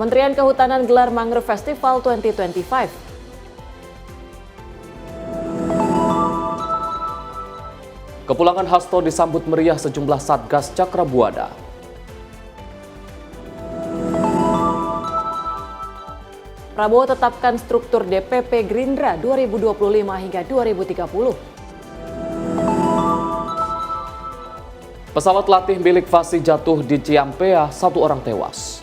Kementerian Kehutanan gelar Mangrove Festival 2025. Kepulangan Hasto disambut meriah sejumlah Satgas Cakra Buana. Prabowo tetapkan struktur DPP Gerindra 2025 hingga 2030. Pesawat latih milik Fasi jatuh di Ciampea, 1 orang tewas.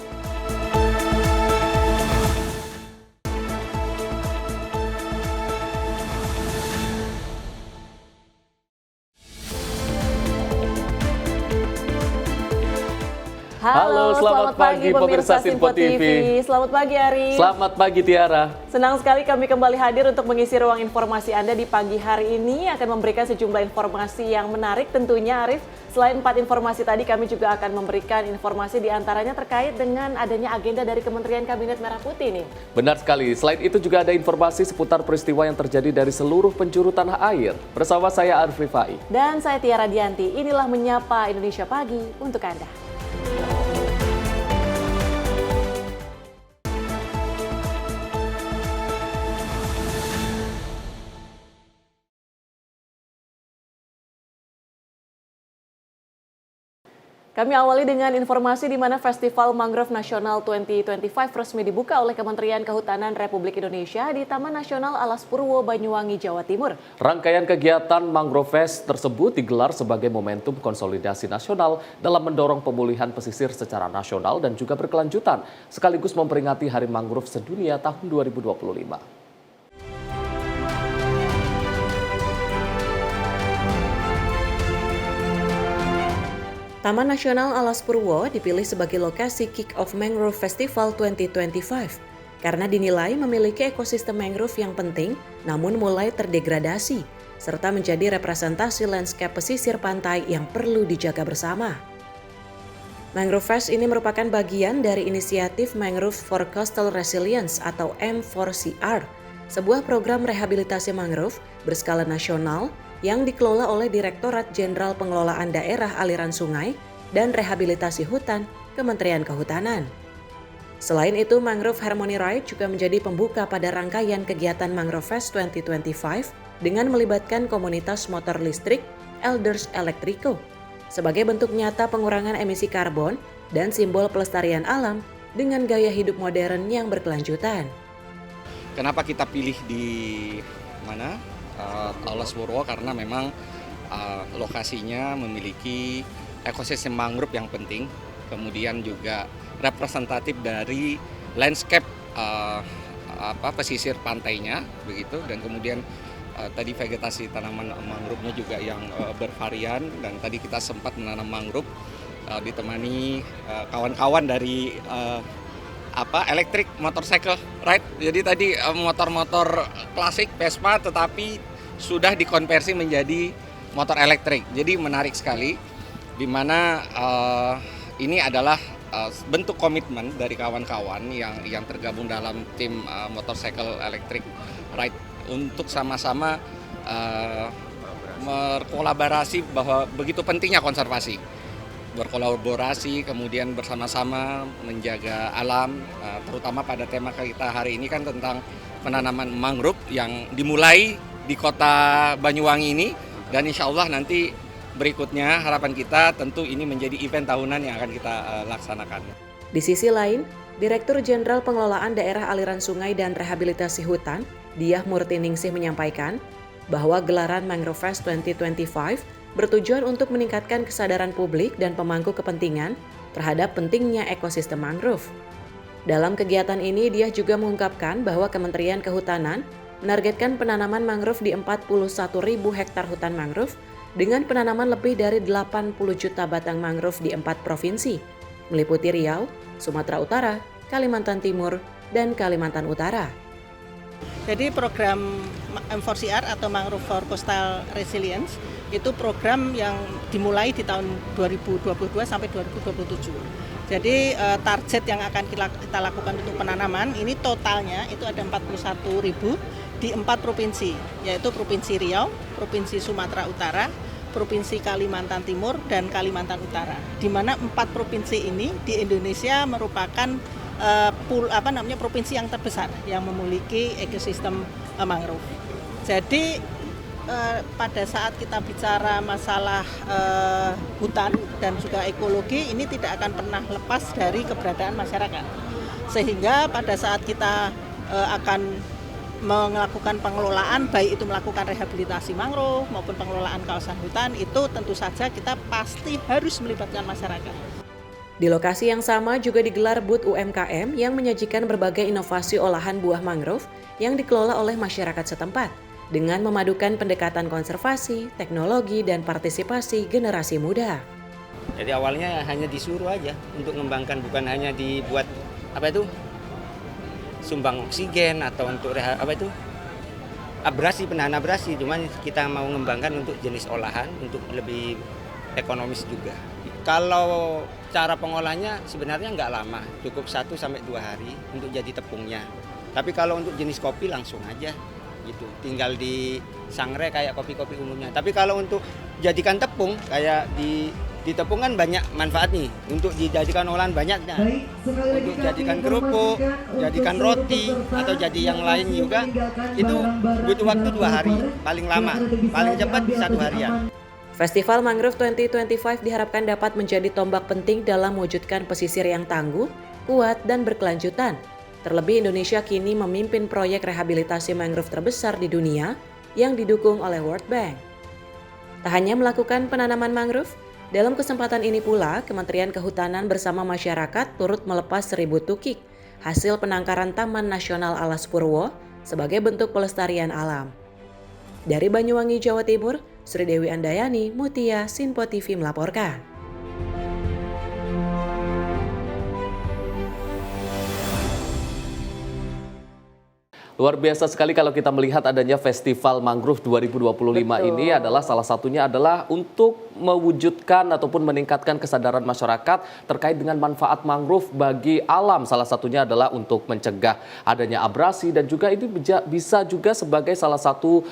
Halo, selamat pagi pemirsa Simpo TV. Selamat pagi Ari. Selamat pagi Tiara. Senang sekali kami kembali hadir untuk mengisi ruang informasi Anda di pagi hari ini. Akan memberikan sejumlah informasi yang menarik tentunya Arif. Selain 4 informasi tadi, kami juga akan memberikan informasi diantaranya terkait dengan adanya agenda dari Kementerian Kabinet Merah Putih nih. Benar sekali. Selain itu juga ada informasi seputar peristiwa yang terjadi dari seluruh penjuru tanah air. Bersama saya Arif Rifai. Dan saya Tiara Dianti. Inilah Menyapa Indonesia Pagi untuk Anda. Kami awali dengan informasi di mana Festival Mangrove Nasional 2025 resmi dibuka oleh Kementerian Kehutanan Republik Indonesia di Taman Nasional Alas Purwo, Banyuwangi, Jawa Timur. Rangkaian kegiatan Mangrove Fest tersebut digelar sebagai momentum konsolidasi nasional dalam mendorong pemulihan pesisir secara nasional dan juga berkelanjutan, sekaligus memperingati Hari Mangrove Sedunia tahun 2025. Taman Nasional Alas Purwo dipilih sebagai lokasi Kick-Off Mangrove Festival 2025 karena dinilai memiliki ekosistem mangrove yang penting namun mulai terdegradasi serta menjadi representasi landscape pesisir pantai yang perlu dijaga bersama. Mangrove Fest ini merupakan bagian dari inisiatif Mangrove for Coastal Resilience atau M4CR, sebuah program rehabilitasi mangrove berskala nasional yang dikelola oleh Direktorat Jenderal Pengelolaan Daerah Aliran Sungai dan Rehabilitasi Hutan Kementerian Kehutanan. Selain itu, Mangrove Harmony Ride juga menjadi pembuka pada rangkaian kegiatan Mangrove Fest 2025 dengan melibatkan komunitas motor listrik Elders Electrico sebagai bentuk nyata pengurangan emisi karbon dan simbol pelestarian alam dengan gaya hidup modern yang berkelanjutan. Kenapa kita pilih di mana? Alas Purwo karena memang lokasinya memiliki ekosistem mangrove yang penting, kemudian juga representatif dari landscape pesisir pantainya begitu, dan kemudian tadi vegetasi tanaman mangrove-nya juga yang bervarian, dan tadi kita sempat menanam mangrove ditemani kawan-kawan dari elektrik motorcycle ride. Jadi tadi motor-motor klasik Vespa tetapi sudah dikonversi menjadi motor elektrik. Jadi menarik sekali di mana ini adalah bentuk komitmen dari kawan-kawan yang tergabung dalam tim motorcycle electric ride untuk sama-sama berkolaborasi bahwa begitu pentingnya konservasi. Berkolaborasi, kemudian bersama-sama menjaga alam, terutama pada tema kita hari ini kan tentang penanaman mangrove yang dimulai di kota Banyuwangi ini, dan insya Allah nanti berikutnya harapan kita tentu ini menjadi event tahunan yang akan kita laksanakan. Di sisi lain, Direktur Jenderal Pengelolaan Daerah Aliran Sungai dan Rehabilitasi Hutan, Diah Murtiningsih menyampaikan bahwa gelaran Mangrove Fest 2025 bertujuan untuk meningkatkan kesadaran publik dan pemangku kepentingan terhadap pentingnya ekosistem mangrove. Dalam kegiatan ini, dia juga mengungkapkan bahwa Kementerian Kehutanan menargetkan penanaman mangrove di 41.000 hektar hutan mangrove dengan penanaman lebih dari 80 juta batang mangrove di 4 provinsi, meliputi Riau, Sumatera Utara, Kalimantan Timur, dan Kalimantan Utara. Jadi program M4CR atau Mangrove for Coastal Resilience itu program yang dimulai di tahun 2022 sampai 2027. Jadi target yang akan kita lakukan untuk penanaman ini totalnya itu ada 41.000 di 4 provinsi, yaitu Provinsi Riau, Provinsi Sumatera Utara, Provinsi Kalimantan Timur, dan Kalimantan Utara. Di mana 4 provinsi ini di Indonesia merupakan provinsi yang terbesar yang memiliki ekosistem mangrove. Jadi pada saat kita bicara masalah hutan dan juga ekologi, ini tidak akan pernah lepas dari keberadaan masyarakat. Sehingga pada saat kita akan melakukan pengelolaan, baik itu melakukan rehabilitasi mangrove maupun pengelolaan kawasan hutan, itu tentu saja kita pasti harus melibatkan masyarakat. Di lokasi yang sama juga digelar booth UMKM yang menyajikan berbagai inovasi olahan buah mangrove yang dikelola oleh masyarakat setempat dengan memadukan pendekatan konservasi, teknologi, dan partisipasi generasi muda. Jadi awalnya hanya disuruh aja untuk mengembangkan, bukan hanya dibuat sumbang oksigen atau untuk abrasi, penahan abrasi, cuman kita mau mengembangkan untuk jenis olahan untuk lebih ekonomis juga. Kalau cara pengolahannya sebenarnya nggak lama, cukup 1-2 hari untuk jadi tepungnya. Tapi kalau untuk jenis kopi langsung aja gitu, tinggal di sangrai kayak kopi-kopi umumnya. Tapi kalau untuk jadikan tepung kayak di tepung kan banyak manfaat nih, untuk dijadikan olahan banyaknya. Untuk jadikan kerupuk, jadikan roti, atau jadi yang lain juga, itu butuh waktu 2 hari, paling lama, paling cepat 1 harian. Festival Mangrove 2025 diharapkan dapat menjadi tombak penting dalam mewujudkan pesisir yang tangguh, kuat, dan berkelanjutan. Terlebih Indonesia kini memimpin proyek rehabilitasi mangrove terbesar di dunia yang didukung oleh World Bank. Tak hanya melakukan penanaman mangrove, dalam kesempatan ini pula Kementerian Kehutanan bersama masyarakat turut melepas 1000 tukik hasil penangkaran Taman Nasional Alas Purwo sebagai bentuk pelestarian alam. Dari Banyuwangi, Jawa Timur, Sri Dewi Andayani, Mutia, Sinpo TV melaporkan. Luar biasa sekali kalau kita melihat adanya Festival Mangrove 2025 ini adalah salah satunya adalah untuk mewujudkan ataupun meningkatkan kesadaran masyarakat terkait dengan manfaat mangrove bagi alam. Salah satunya adalah untuk mencegah adanya abrasi dan juga ini bisa juga sebagai salah satu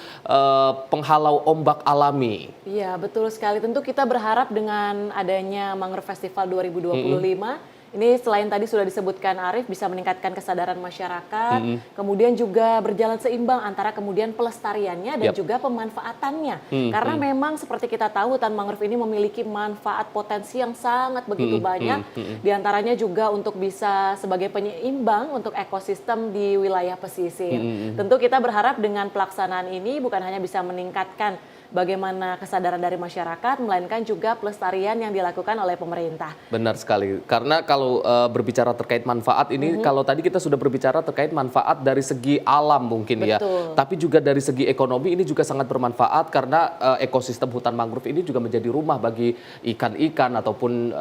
penghalau ombak alami. Iya, betul sekali. Tentu kita berharap dengan adanya Mangrove Festival 2025 ini selain tadi sudah disebutkan Arief bisa meningkatkan kesadaran masyarakat, kemudian juga berjalan seimbang antara kemudian pelestariannya dan juga pemanfaatannya. Karena memang seperti kita tahu hutan mangrove ini memiliki manfaat potensi yang sangat begitu banyak. Di antaranya juga untuk bisa sebagai penyeimbang untuk ekosistem di wilayah pesisir. Tentu kita berharap dengan pelaksanaan ini bukan hanya bisa meningkatkan bagaimana kesadaran dari masyarakat, melainkan juga pelestarian yang dilakukan oleh pemerintah. Benar sekali, karena kalau berbicara terkait manfaat ini, kalau tadi kita sudah berbicara terkait manfaat dari segi alam mungkin ya, tapi juga dari segi ekonomi ini juga sangat bermanfaat karena ekosistem hutan mangrove ini juga menjadi rumah bagi ikan-ikan ataupun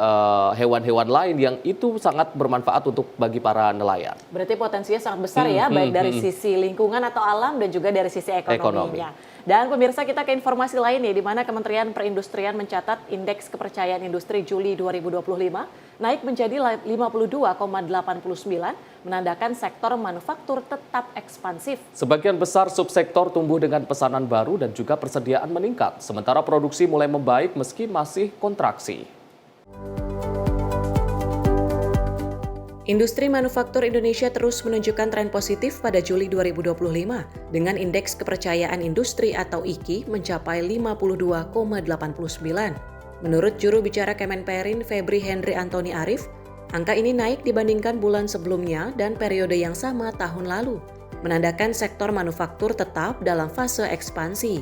hewan-hewan lain yang itu sangat bermanfaat untuk bagi para nelayan. Berarti potensinya sangat besar ya, baik dari sisi lingkungan atau alam dan juga dari sisi ekonominya. Dan pemirsa, kita ke informasi lain nih, di mana Kementerian Perindustrian mencatat indeks kepercayaan industri Juli 2025 naik menjadi 52,89, menandakan sektor manufaktur tetap ekspansif. Sebagian besar subsektor tumbuh dengan pesanan baru dan juga persediaan meningkat, sementara produksi mulai membaik meski masih kontraksi. Industri manufaktur Indonesia terus menunjukkan tren positif pada Juli 2025 dengan indeks kepercayaan industri atau IKI mencapai 52,89. Menurut juru bicara Kemenperin Febri Henry Antoni Arief, angka ini naik dibandingkan bulan sebelumnya dan periode yang sama tahun lalu, menandakan sektor manufaktur tetap dalam fase ekspansi.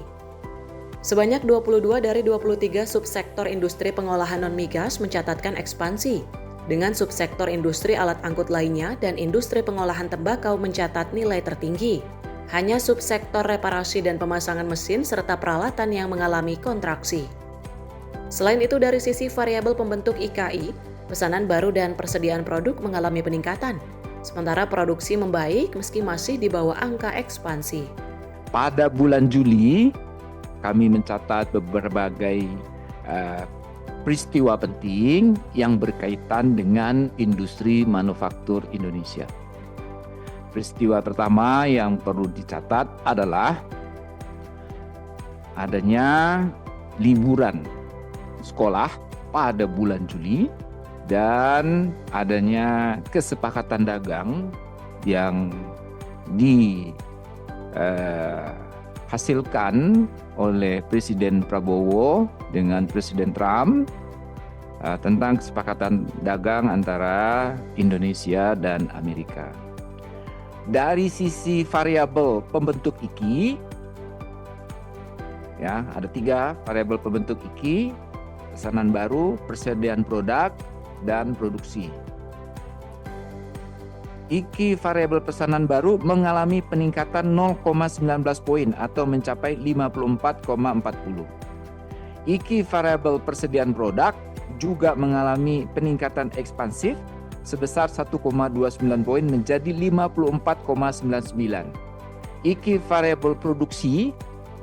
Sebanyak 22 dari 23 subsektor industri pengolahan non-migas mencatatkan ekspansi, dengan subsektor industri alat angkut lainnya dan industri pengolahan tembakau mencatat nilai tertinggi. Hanya subsektor reparasi dan pemasangan mesin serta peralatan yang mengalami kontraksi. Selain itu dari sisi variabel pembentuk IKI, pesanan baru dan persediaan produk mengalami peningkatan, sementara produksi membaik meski masih di bawah angka ekspansi. Pada bulan Juli, kami mencatat berbagai peristiwa penting yang berkaitan dengan industri manufaktur Indonesia. Peristiwa pertama yang perlu dicatat adalah adanya liburan sekolah pada bulan Juli dan adanya kesepakatan dagang yang dihasilkan oleh Presiden Prabowo dengan Presiden Trump tentang kesepakatan dagang antara Indonesia dan Amerika. Dari sisi variabel pembentuk IKI, ya, ada 3 variabel pembentuk IKI: pesanan baru, persediaan produk, dan produksi. IKI variabel pesanan baru mengalami peningkatan 0,19 poin atau mencapai 54,40. IKI variabel persediaan produk juga mengalami peningkatan ekspansif sebesar 1,29 poin menjadi 54,99. IKI variabel produksi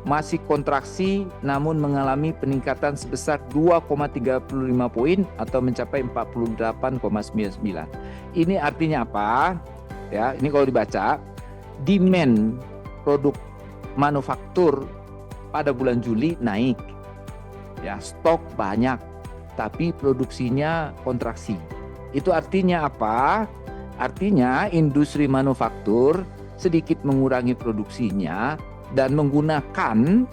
masih kontraksi namun mengalami peningkatan sebesar 2,35 poin atau mencapai 48,99. Ini artinya apa? Ya, ini kalau dibaca, demand produk manufaktur pada bulan Juli naik. Ya, stok banyak, tapi produksinya kontraksi. Itu artinya apa? Artinya industri manufaktur sedikit mengurangi produksinya dan menggunakan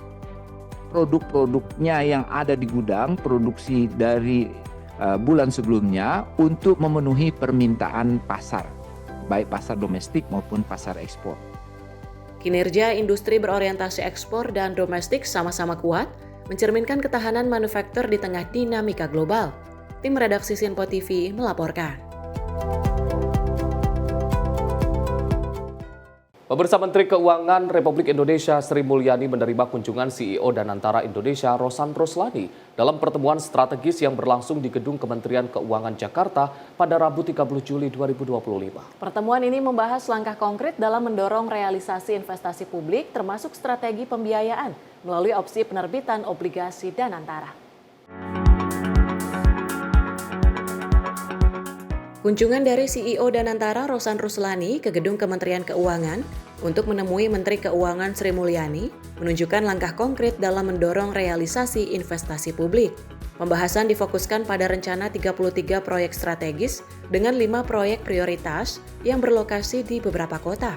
produk-produknya yang ada di gudang produksi dari bulan sebelumnya untuk memenuhi permintaan pasar, baik pasar domestik maupun pasar ekspor. Kinerja industri berorientasi ekspor dan domestik sama-sama kuat, mencerminkan ketahanan manufaktur di tengah dinamika global. Tim redaksi Sinpo TV melaporkan. Pemirsa, Menteri Keuangan Republik Indonesia Sri Mulyani menerima kunjungan CEO Danantara Indonesia Rosan Roslani dalam pertemuan strategis yang berlangsung di Gedung Kementerian Keuangan Jakarta pada Rabu 30 Juli 2025. Pertemuan ini membahas langkah konkret dalam mendorong realisasi investasi publik termasuk strategi pembiayaan melalui opsi penerbitan obligasi Danantara. Kunjungan dari CEO Danantara Rosan Roslani ke Gedung Kementerian Keuangan untuk menemui Menteri Keuangan Sri Mulyani menunjukkan langkah konkret dalam mendorong realisasi investasi publik. Pembahasan difokuskan pada rencana 33 proyek strategis dengan 5 proyek prioritas yang berlokasi di beberapa kota.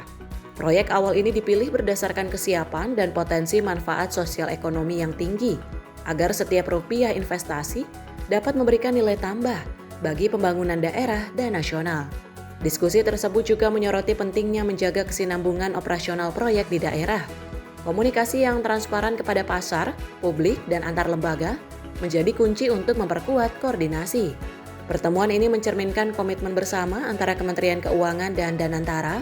Proyek awal ini dipilih berdasarkan kesiapan dan potensi manfaat sosial ekonomi yang tinggi, agar setiap rupiah investasi dapat memberikan nilai tambah bagi pembangunan daerah dan nasional. Diskusi tersebut juga menyoroti pentingnya menjaga kesinambungan operasional proyek di daerah. Komunikasi yang transparan kepada pasar, publik, dan antar lembaga menjadi kunci untuk memperkuat koordinasi. Pertemuan ini mencerminkan komitmen bersama antara Kementerian Keuangan dan Danantara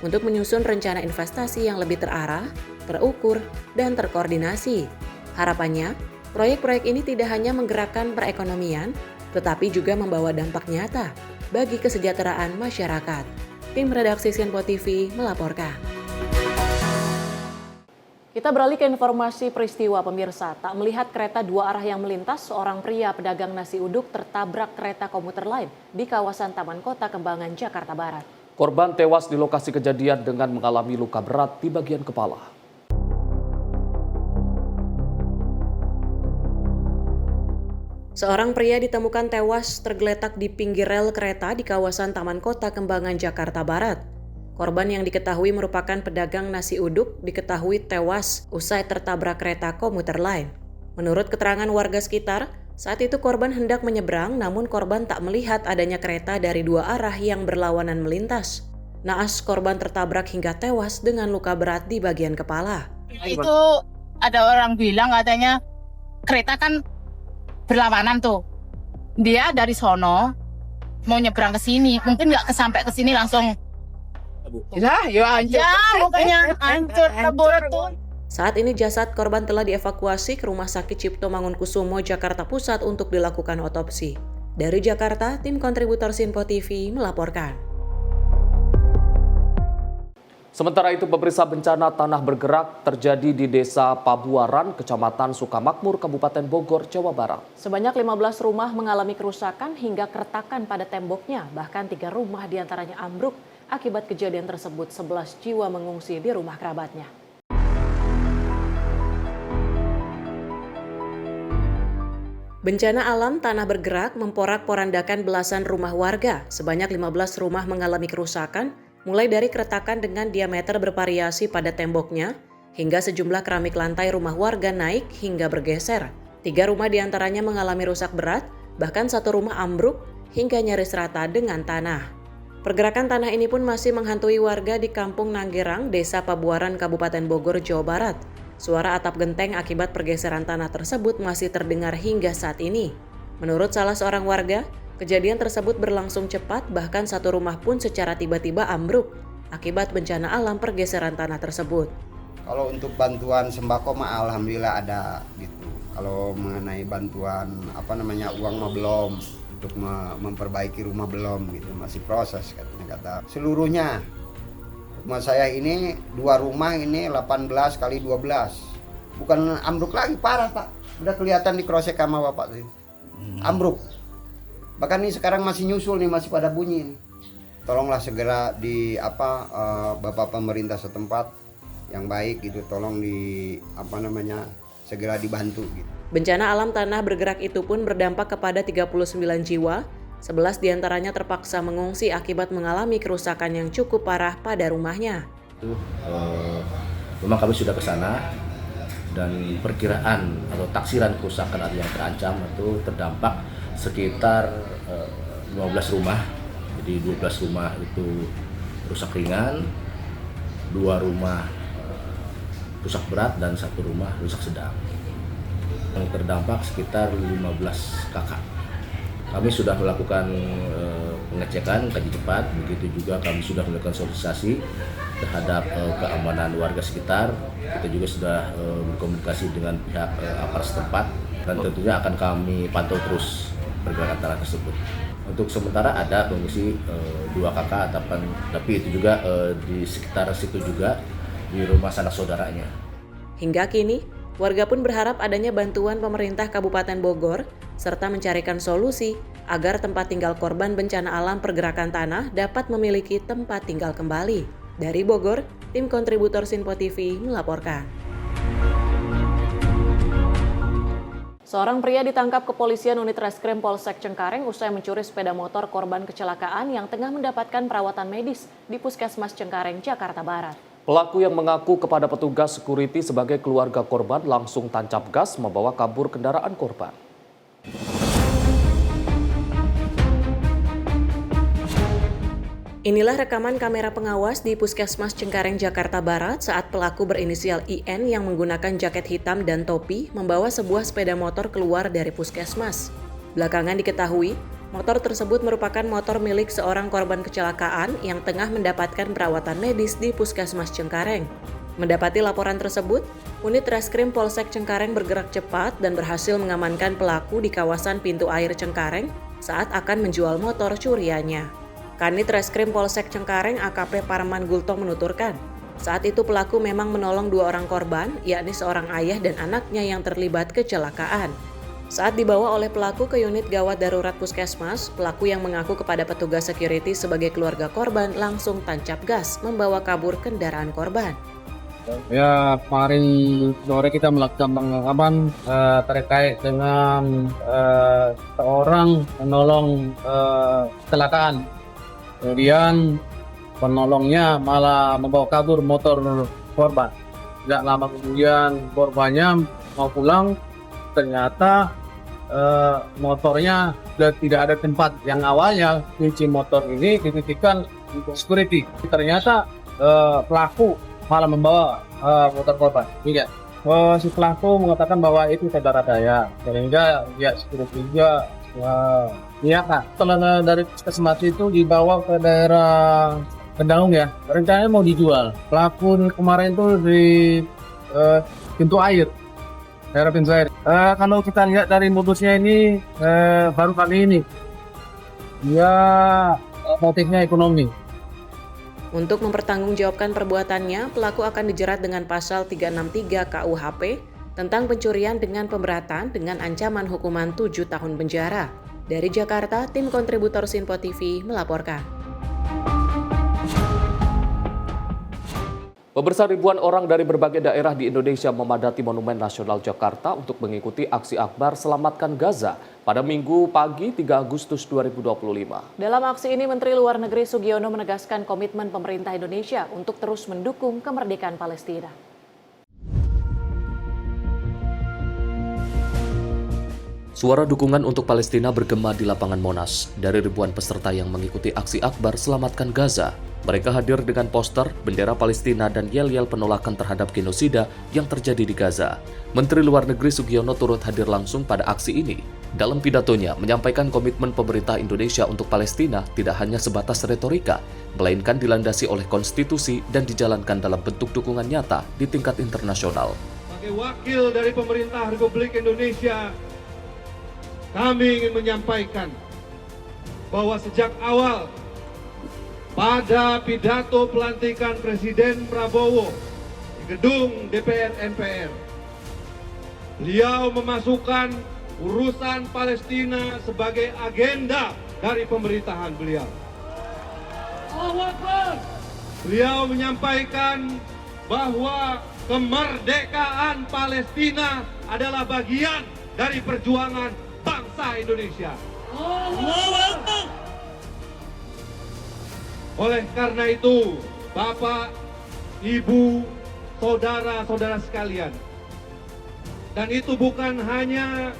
untuk menyusun rencana investasi yang lebih terarah, terukur, dan terkoordinasi. Harapannya, proyek-proyek ini tidak hanya menggerakkan perekonomian, tetapi juga membawa dampak nyata bagi kesejahteraan masyarakat. Tim redaksi Sinpo TV melaporkan. Kita beralih ke informasi peristiwa, pemirsa. Tak melihat kereta 2 arah yang melintas, seorang pria pedagang nasi uduk tertabrak kereta komuter lain di kawasan Taman Kota Kembangan, Jakarta Barat. Korban tewas di lokasi kejadian dengan mengalami luka berat di bagian kepala. Seorang pria ditemukan tewas tergeletak di pinggir rel kereta di kawasan Taman Kota Kembangan, Jakarta Barat. Korban yang diketahui merupakan pedagang nasi uduk diketahui tewas usai tertabrak kereta komuter lain. Menurut keterangan warga sekitar, saat itu korban hendak menyeberang namun korban tak melihat adanya kereta dari 2 arah yang berlawanan melintas. Naas korban tertabrak hingga tewas dengan luka berat di bagian kepala. Itu ada orang bilang katanya kereta kan berlawanan tuh. Dia dari sono mau nyebrang ke sini, mungkin nggak sampai ke sini langsung. Ya hancur. Ya, mukanya hancur tebur tuh. Saat ini jasad korban telah dievakuasi ke Rumah Sakit Cipto Mangunkusumo, Jakarta Pusat untuk dilakukan otopsi. Dari Jakarta, tim kontributor Sinpo TV melaporkan. Sementara itu, pemirsa, bencana tanah bergerak terjadi di Desa Pabuaran, Kecamatan Sukamakmur, Kabupaten Bogor, Jawa Barat. Sebanyak 15 rumah mengalami kerusakan hingga keretakan pada temboknya. Bahkan 3 rumah diantaranya ambruk. Akibat kejadian tersebut, 11 jiwa mengungsi di rumah kerabatnya. Bencana alam tanah bergerak memporak-porandakan belasan rumah warga. Sebanyak 15 rumah mengalami kerusakan, mulai dari keretakan dengan diameter bervariasi pada temboknya, hingga sejumlah keramik lantai rumah warga naik hingga bergeser. 3 rumah diantaranya mengalami rusak berat, bahkan 1 rumah ambruk hingga nyaris rata dengan tanah. Pergerakan tanah ini pun masih menghantui warga di Kampung Nanggerang, Desa Pabuaran, Kabupaten Bogor, Jawa Barat. Suara atap genteng akibat pergeseran tanah tersebut masih terdengar hingga saat ini. Menurut salah seorang warga, kejadian tersebut berlangsung cepat, bahkan 1 rumah pun secara tiba-tiba ambruk akibat bencana alam pergeseran tanah tersebut. Kalau untuk bantuan sembako mah alhamdulillah ada gitu. Kalau mengenai bantuan uang mah belum, untuk memperbaiki rumah belum gitu, masih proses kata seluruhnya. Rumah saya ini 2 rumah ini 18 kali 12. Bukan ambruk lagi, parah Pak. Udah kelihatan di krosek sama Bapak tuh. Ambruk. Bahkan ini sekarang masih nyusul nih, masih pada bunyi nih. Tolonglah segera di Bapak pemerintah setempat yang baik gitu, tolong segera dibantu gitu. Bencana alam tanah bergerak itu pun berdampak kepada 39 jiwa. 11 diantaranya terpaksa mengungsi akibat mengalami kerusakan yang cukup parah pada rumahnya. Memang kami sudah ke sana dan perkiraan atau taksiran kerusakan yang terancam itu terdampak sekitar 15 rumah. Jadi 12 rumah itu rusak ringan, 2 rumah rusak berat dan 1 rumah rusak sedang. Yang terdampak sekitar 15 kakak. Kami sudah melakukan pengecekan kaji cepat, begitu juga kami sudah melakukan sosialisasi terhadap keamanan warga sekitar. Kita juga sudah berkomunikasi dengan pihak aparat setempat dan tentunya akan kami pantau terus pergerakan tanah tersebut. Untuk sementara ada pengungsi 2 kakak, tapi itu juga di sekitar situ juga di rumah sanak saudaranya. Hingga kini, warga pun berharap adanya bantuan pemerintah Kabupaten Bogor serta mencarikan solusi agar tempat tinggal korban bencana alam pergerakan tanah dapat memiliki tempat tinggal kembali. Dari Bogor, tim kontributor Sinpo TV melaporkan. Seorang pria ditangkap kepolisian unit reskrim Polsek Cengkareng usai mencuri sepeda motor korban kecelakaan yang tengah mendapatkan perawatan medis di Puskesmas Cengkareng, Jakarta Barat. Pelaku yang mengaku kepada petugas security sebagai keluarga korban langsung tancap gas membawa kabur kendaraan korban. Inilah rekaman kamera pengawas di Puskesmas Cengkareng, Jakarta Barat saat pelaku berinisial IN yang menggunakan jaket hitam dan topi membawa sebuah sepeda motor keluar dari puskesmas. Belakangan diketahui, motor tersebut merupakan motor milik seorang korban kecelakaan yang tengah mendapatkan perawatan medis di Puskesmas Cengkareng. Mendapati laporan tersebut, unit reskrim Polsek Cengkareng bergerak cepat dan berhasil mengamankan pelaku di kawasan pintu air Cengkareng saat akan menjual motor curiannya. Kanit Reskrim Polsek Cengkareng AKP Parman Gulto menuturkan, saat itu pelaku memang menolong 2 orang korban, yakni seorang ayah dan anaknya yang terlibat kecelakaan. Saat dibawa oleh pelaku ke unit gawat darurat puskesmas, pelaku yang mengaku kepada petugas security sebagai keluarga korban langsung tancap gas membawa kabur kendaraan korban. Ya, kemarin sore kita melakukan penangkapan terkait dengan seorang penolong kecelakaan. Kemudian penolongnya malah membawa kabur motor korban. Tidak lama kemudian korbannya mau pulang, ternyata motornya sudah tidak ada tempat. Yang awalnya kunci motor ini dititipkan security. Ternyata pelaku malah membawa motor korban. Iya. Si pelaku mengatakan bahwa itu saudara saya, sehingga ya security juga. Iya Kak, setelah dari puskesmas itu dibawa ke daerah Kendalung ya, rencananya mau dijual. Pelaku kemarin tuh di pintu air, daerah pintu air. Kalau kita lihat dari modusnya ini baru kali ini, dia motifnya ekonomi. Untuk mempertanggungjawabkan perbuatannya, pelaku akan dijerat dengan pasal 363 KUHP tentang pencurian dengan pemberatan dengan ancaman hukuman 7 tahun penjara. Dari Jakarta, tim kontributor Sinpo TV melaporkan. Pemirsa, ribuan orang dari berbagai daerah di Indonesia memadati Monumen Nasional Jakarta untuk mengikuti aksi akbar Selamatkan Gaza pada Minggu pagi 3 Agustus 2025. Dalam aksi ini, Menteri Luar Negeri Sugiono menegaskan komitmen pemerintah Indonesia untuk terus mendukung kemerdekaan Palestina. Suara dukungan untuk Palestina bergema di lapangan Monas dari ribuan peserta yang mengikuti aksi akbar Selamatkan Gaza. Mereka hadir dengan poster, bendera Palestina, dan yel-yel penolakan terhadap genosida yang terjadi di Gaza. Menteri Luar Negeri Sugiono turut hadir langsung pada aksi ini. Dalam pidatonya, menyampaikan komitmen pemerintah Indonesia untuk Palestina tidak hanya sebatas retorika, melainkan dilandasi oleh konstitusi dan dijalankan dalam bentuk dukungan nyata di tingkat internasional. Sebagai wakil dari pemerintah Republik Indonesia, kami ingin menyampaikan bahwa sejak awal pada pidato pelantikan Presiden Prabowo di gedung DPR MPR, beliau memasukkan urusan Palestina sebagai agenda dari pemerintahan beliau. Beliau menyampaikan bahwa kemerdekaan Palestina adalah bagian dari perjuangan bangsa Indonesia. Oleh karena itu, Bapak, Ibu, saudara-saudara sekalian, dan itu bukan hanya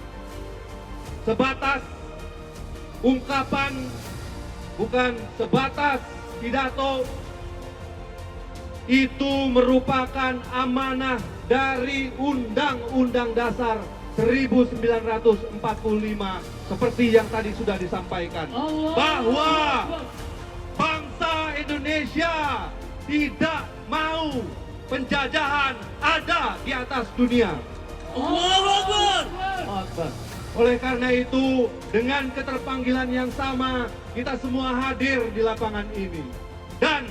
sebatas ungkapan, bukan sebatas pidato, itu merupakan amanah dari Undang-Undang Dasar 1945 seperti yang tadi sudah disampaikan, bahwa bangsa Indonesia tidak mau penjajahan ada di atas dunia. Oleh karena itu, dengan keterpanggilan yang sama, kita semua hadir di lapangan ini. Dan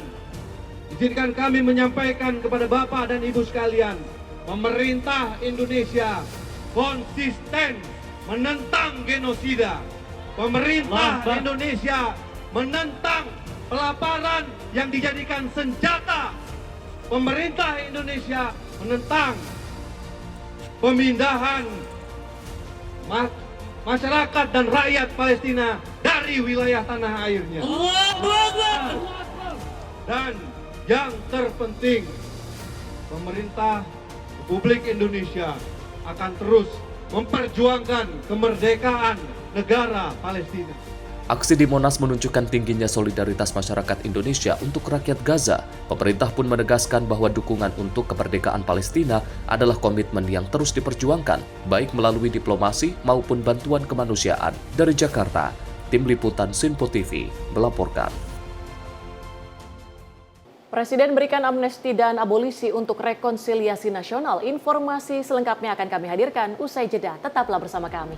izinkan kami menyampaikan kepada Bapak dan Ibu sekalian, pemerintah Indonesia konsisten menentang genosida. Pemerintah Indonesia menentang pelaparan yang dijadikan senjata. Pemerintah Indonesia menentang pemindahan masyarakat dan rakyat Palestina dari wilayah tanah airnya. Dan yang terpenting, pemerintah Republik Indonesia akan terus memperjuangkan kemerdekaan negara Palestina. Aksi di Monas menunjukkan tingginya solidaritas masyarakat Indonesia untuk rakyat Gaza. Pemerintah pun menegaskan bahwa dukungan untuk kemerdekaan Palestina adalah komitmen yang terus diperjuangkan, baik melalui diplomasi maupun bantuan kemanusiaan. Dari Jakarta, Tim Liputan Sinpo TV melaporkan. Presiden berikan amnesti dan abolisi untuk rekonsiliasi nasional. Informasi selengkapnya akan kami hadirkan usai jeda. Tetaplah bersama kami.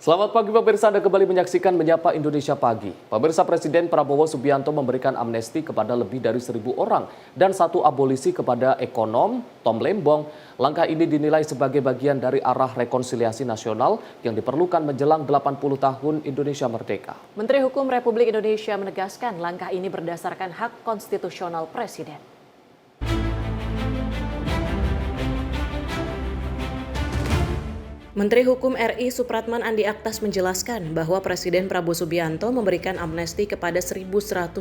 Selamat pagi pemirsa, Anda kembali menyaksikan Menyapa Indonesia Pagi. Pemirsa, Presiden Prabowo Subianto memberikan amnesti kepada lebih dari 1.000 orang dan 1 abolisi kepada ekonom Tom Lembong. Langkah ini dinilai sebagai bagian dari arah rekonsiliasi nasional yang diperlukan menjelang 80 tahun Indonesia merdeka. Menteri Hukum Republik Indonesia menegaskan langkah ini berdasarkan hak konstitusional Presiden. Menteri Hukum RI Supratman Andi Aktas menjelaskan bahwa Presiden Prabowo Subianto memberikan amnesti kepada 1.178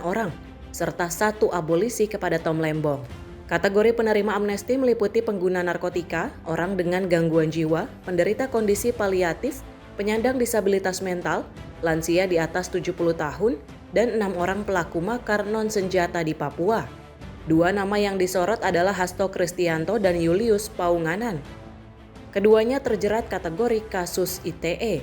orang, serta 1 abolisi kepada Tom Lembong. Kategori penerima amnesti meliputi pengguna narkotika, orang dengan gangguan jiwa, penderita kondisi paliatif, penyandang disabilitas mental, lansia di atas 70 tahun, dan 6 orang pelaku makar non-senjata di Papua. 2 nama yang disorot adalah Hasto Kristianto dan Julius Paunganan. Keduanya terjerat kategori kasus ITE.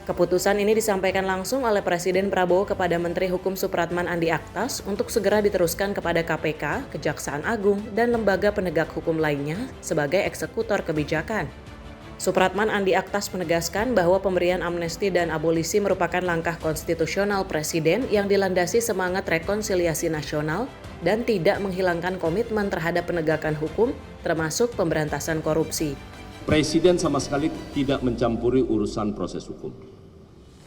Keputusan ini disampaikan langsung oleh Presiden Prabowo kepada Menteri Hukum Supratman Andi Aktas untuk segera diteruskan kepada KPK, Kejaksaan Agung, dan lembaga penegak hukum lainnya sebagai eksekutor kebijakan. Supratman Andi Aktas menegaskan bahwa pemberian amnesti dan abolisi merupakan langkah konstitusional Presiden yang dilandasi semangat rekonsiliasi nasional dan tidak menghilangkan komitmen terhadap penegakan hukum, termasuk pemberantasan korupsi. Presiden sama sekali tidak mencampuri urusan proses hukum.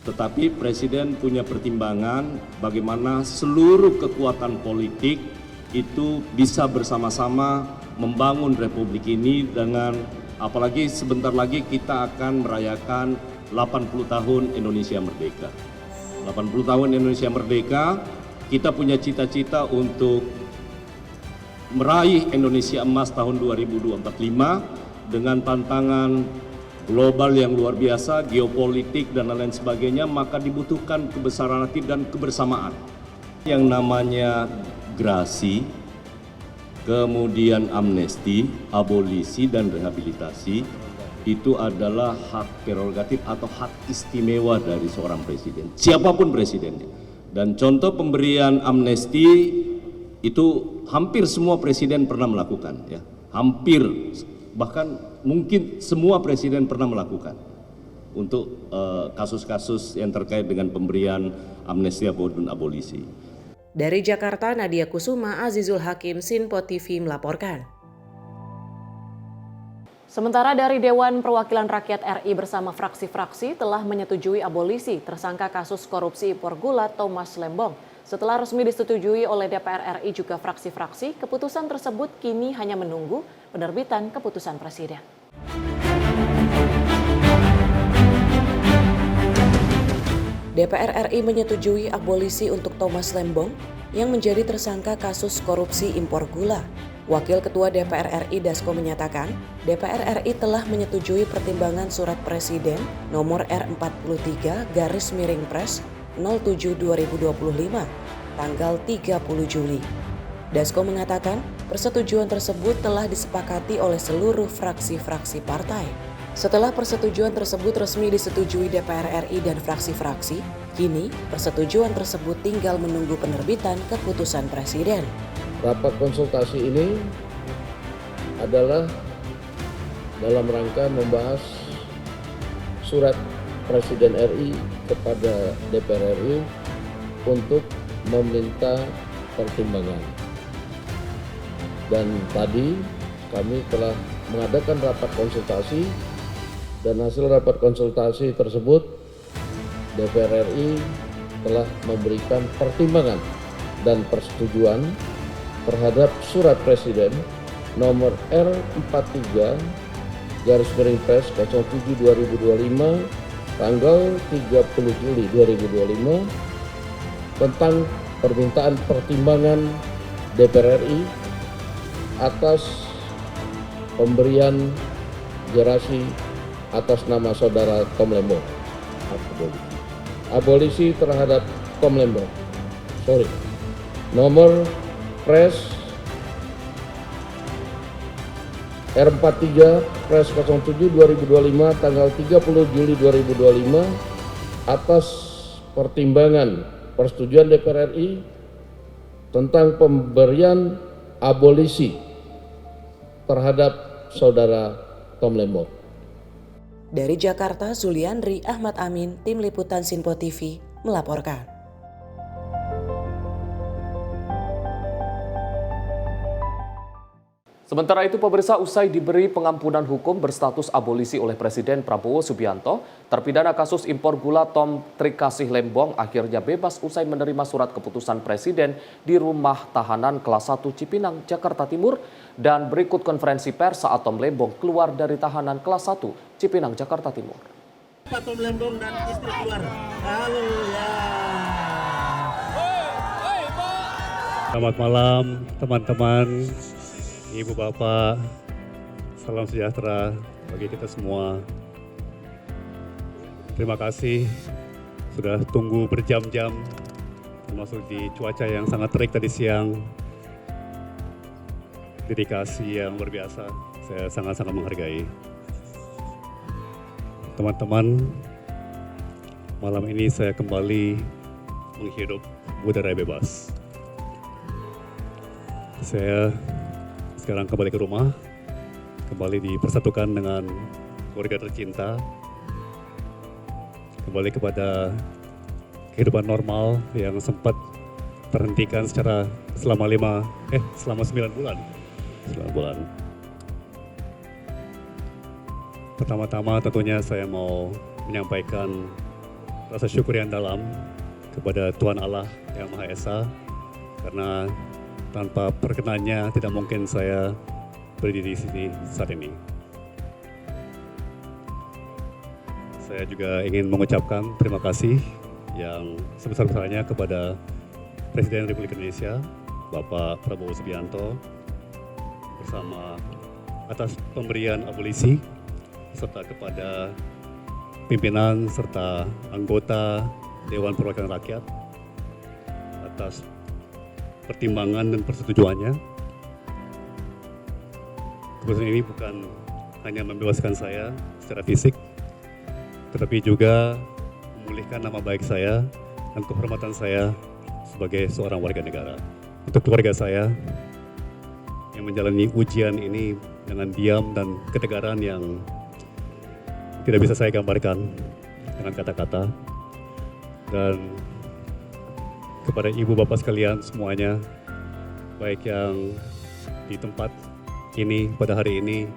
Tetapi Presiden punya pertimbangan bagaimana seluruh kekuatan politik itu bisa bersama-sama membangun republik ini dengan, apalagi sebentar lagi kita akan merayakan 80 tahun Indonesia Merdeka. 80 tahun Indonesia Merdeka, kita punya cita-cita untuk meraih Indonesia Emas tahun 2045 dengan tantangan global yang luar biasa, geopolitik dan lain sebagainya, maka dibutuhkan kebesaran hati dan kebersamaan. Yang namanya grasi, kemudian amnesti, abolisi dan rehabilitasi itu adalah hak prerogatif atau hak istimewa dari seorang presiden, siapapun presidennya. Dan contoh pemberian amnesti itu hampir semua presiden pernah melakukan, ya, hampir, bahkan mungkin semua presiden pernah melakukan untuk kasus-kasus yang terkait dengan pemberian amnesti maupun abolisi. Dari Jakarta, Nadia Kusuma, Azizul Hakim, Sinpo TV melaporkan. Sementara dari Dewan Perwakilan Rakyat RI bersama fraksi-fraksi telah menyetujui abolisi tersangka kasus korupsi impor gula Thomas Lembong. Setelah resmi disetujui oleh DPR RI juga fraksi-fraksi, keputusan tersebut kini hanya menunggu penerbitan keputusan Presiden. DPR RI menyetujui abolisi untuk Thomas Lembong yang menjadi tersangka kasus korupsi impor gula. Wakil Ketua DPR RI Dasko menyatakan, DPR RI telah menyetujui pertimbangan Surat Presiden nomor R43/Pres 07/2025 tanggal 30 Juli. Dasko mengatakan, persetujuan tersebut telah disepakati oleh seluruh fraksi-fraksi partai. Setelah persetujuan tersebut resmi disetujui DPR RI dan fraksi-fraksi, kini persetujuan tersebut tinggal menunggu penerbitan keputusan Presiden. Rapat konsultasi ini adalah dalam rangka membahas surat Presiden RI kepada DPR RI untuk meminta pertimbangan. Dan tadi kami telah mengadakan rapat konsultasi dan hasil rapat konsultasi tersebut DPR RI telah memberikan pertimbangan dan persetujuan terhadap Surat Presiden nomor R43/Pres 07/2025 tanggal 30 Juli 2025 tentang permintaan pertimbangan DPR RI atas pemberian gerasi atas nama saudara Tom Lembong. Abolisi terhadap Tom Lembong. Nomor Pres R43 Pres 07/2025 tanggal 30 Juli 2025 atas pertimbangan persetujuan DPR RI tentang pemberian abolisi terhadap saudara Tom Lembong. Dari Jakarta, Zuliandri Ahmad Amin, Tim Liputan Sinpo TV melaporkan. Sementara itu, pemirsa, usai diberi pengampunan hukum berstatus abolisi oleh Presiden Prabowo Subianto, terpidana kasus impor gula Tom Trikasih Lembong akhirnya bebas usai menerima surat keputusan Presiden di Rumah Tahanan Kelas 1 Cipinang, Jakarta Timur. Dan berikut konferensi pers saat Tom Lembong keluar dari Tahanan Kelas 1 Cipinang, Jakarta Timur. Pak Tom Lembong dan istri keluar. Halo ya. Selamat malam teman-teman. Ibu Bapak, salam sejahtera bagi kita semua. Terima kasih sudah tunggu berjam-jam, termasuk di cuaca yang sangat terik tadi siang. Dedikasi yang luar biasa, saya sangat-sangat menghargai. Teman-teman, malam ini saya kembali menghirup udara bebas. Saya sekarang kembali ke rumah, kembali dipersatukan dengan keluarga tercinta, kembali kepada kehidupan normal yang sempat terhentikan selama 9 bulan. Pertama-tama tentunya saya mau menyampaikan rasa syukur yang dalam kepada Tuhan Allah Yang Maha Esa, karena tanpa perkenannya tidak mungkin saya berdiri di sini saat ini. Saya juga ingin mengucapkan terima kasih yang sebesar-besarnya kepada Presiden Republik Indonesia, Bapak Prabowo Subianto, bersama atas pemberian abolisi, serta kepada pimpinan serta anggota Dewan Perwakilan Rakyat atas pertimbangan dan persetujuannya. Keputusan ini bukan hanya membebaskan saya secara fisik, tetapi juga memulihkan nama baik saya dan kehormatan saya sebagai seorang warga negara. Untuk keluarga saya yang menjalani ujian ini dengan diam dan ketegaran yang tidak bisa saya gambarkan dengan kata-kata. Dan kepada ibu bapak sekalian semuanya, baik yang di tempat ini pada hari ini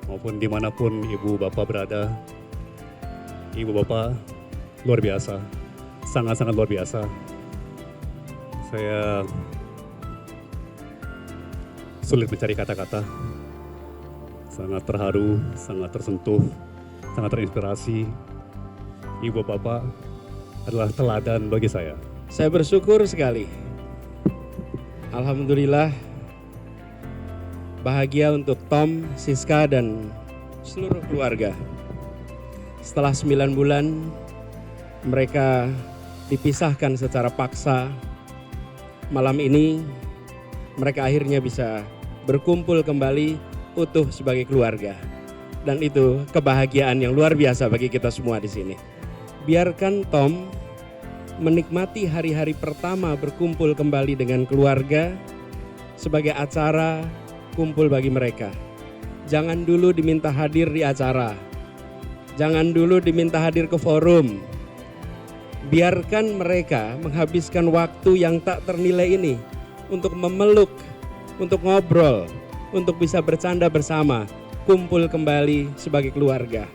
maupun dimanapun ibu bapak berada, ibu bapak luar biasa, sangat-sangat luar biasa. Saya sulit mencari kata-kata, sangat terharu, sangat tersentuh, sangat terinspirasi. Ibu bapak adalah teladan bagi saya. Saya bersyukur sekali. Alhamdulillah, bahagia untuk Tom, Siska, dan seluruh keluarga. Setelah 9 bulan, mereka dipisahkan secara paksa. Malam ini, mereka akhirnya bisa berkumpul kembali utuh sebagai keluarga. Dan itu kebahagiaan yang luar biasa bagi kita semua di sini. Biarkan Tom menikmati hari-hari pertama berkumpul kembali dengan keluarga sebagai acara kumpul bagi mereka. Jangan dulu diminta hadir di acara. Jangan dulu diminta hadir ke forum. Biarkan mereka menghabiskan waktu yang tak ternilai ini untuk memeluk, untuk ngobrol, untuk bisa bercanda bersama, kumpul kembali sebagai keluarga.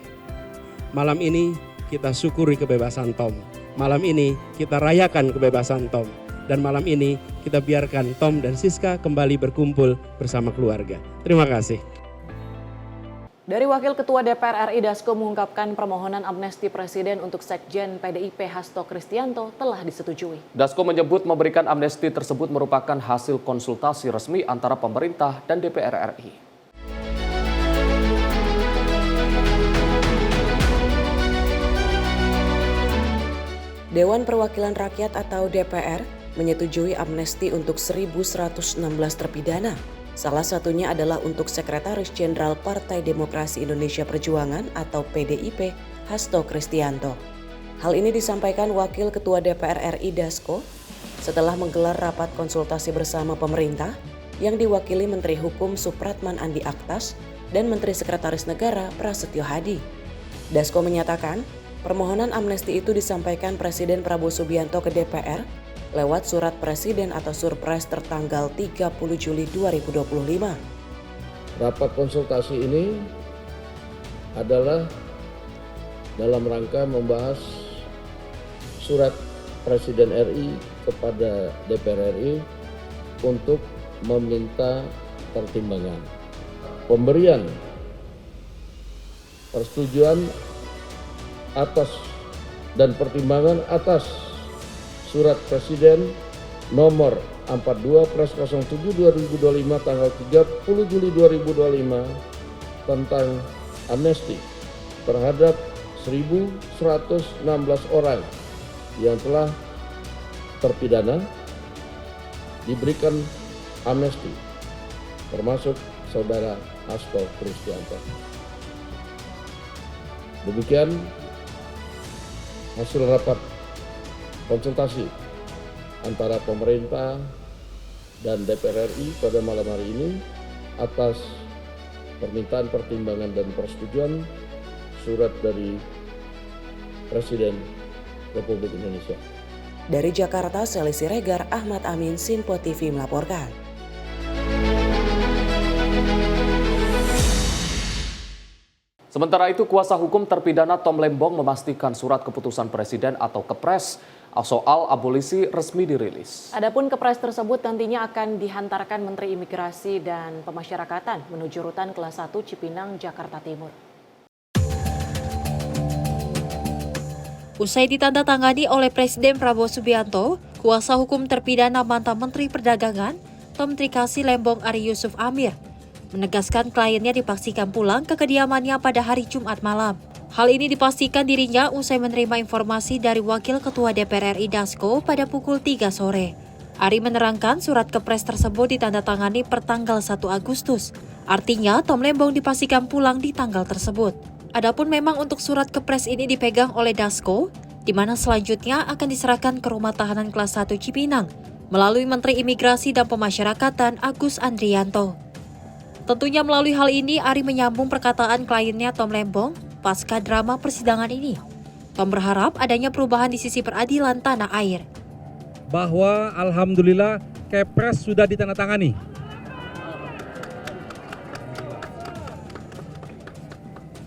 Malam ini kita syukuri kebebasan Tom. Malam ini kita rayakan kebebasan Tom. Dan malam ini kita biarkan Tom dan Siska kembali berkumpul bersama keluarga. Terima kasih. Dari Wakil Ketua DPR RI Dasko mengungkapkan permohonan amnesti Presiden untuk Sekjen PDIP Hasto Kristianto telah disetujui. Dasko menyebut memberikan amnesti tersebut merupakan hasil konsultasi resmi antara pemerintah dan DPR RI. Dewan Perwakilan Rakyat atau DPR menyetujui amnesti untuk 1.116 terpidana. Salah satunya adalah untuk Sekretaris Jenderal Partai Demokrasi Indonesia Perjuangan atau PDIP, Hasto Kristianto. Hal ini disampaikan Wakil Ketua DPR RI Dasko setelah menggelar rapat konsultasi bersama pemerintah yang diwakili Menteri Hukum Supratman Andi Aktas dan Menteri Sekretaris Negara Prasetyo Hadi. Dasko menyatakan, permohonan amnesti itu disampaikan Presiden Prabowo Subianto ke DPR lewat surat Presiden atau Surpres tertanggal 30 Juli 2025. Rapat konsultasi ini adalah dalam rangka membahas surat Presiden RI kepada DPR RI untuk meminta pertimbangan pemberian persetujuan atas dan pertimbangan atas surat Presiden nomor 42/07/2025 tanggal 30 Juli 2025 tentang amnesti terhadap 1.116 orang yang telah terpidana diberikan amnesti, termasuk Saudara Hasto Kristianto. Demikian hasil rapat konsultasi antara pemerintah dan DPR RI pada malam hari ini atas permintaan pertimbangan dan persetujuan surat dari Presiden Republik Indonesia. Dari Jakarta, Seli Siregar, Ahmad Amin, Sinpo TV melaporkan. Sementara itu, kuasa hukum terpidana Tom Lembong memastikan surat keputusan Presiden atau Kepres soal abolisi resmi dirilis. Adapun Kepres tersebut nantinya akan dihantarkan Menteri Imigrasi dan Pemasyarakatan menuju rutan kelas 1 Cipinang, Jakarta Timur. Usai ditandatangani oleh Presiden Prabowo Subianto, kuasa hukum terpidana mantan Menteri Perdagangan, Tom Trikasi Lembong Ari Yusuf Amir, menegaskan kliennya dipastikan pulang ke kediamannya pada hari Jumat malam. Hal ini dipastikan dirinya usai menerima informasi dari Wakil Ketua DPR RI Dasko pada pukul 3 sore. Ari menerangkan surat Kepres tersebut ditandatangani per tanggal 1 Agustus. Artinya, Tom Lembong dipastikan pulang di tanggal tersebut. Adapun memang untuk surat Kepres ini dipegang oleh Dasko, di mana selanjutnya akan diserahkan ke Rumah Tahanan Kelas 1 Cipinang melalui Menteri Imigrasi dan Pemasyarakatan Agus Andrianto. Tentunya melalui hal ini, Ari menyambung perkataan kliennya Tom Lembong pasca drama persidangan ini. Tom berharap adanya perubahan di sisi peradilan tanah air. Bahwa alhamdulillah Kepres sudah ditandatangani.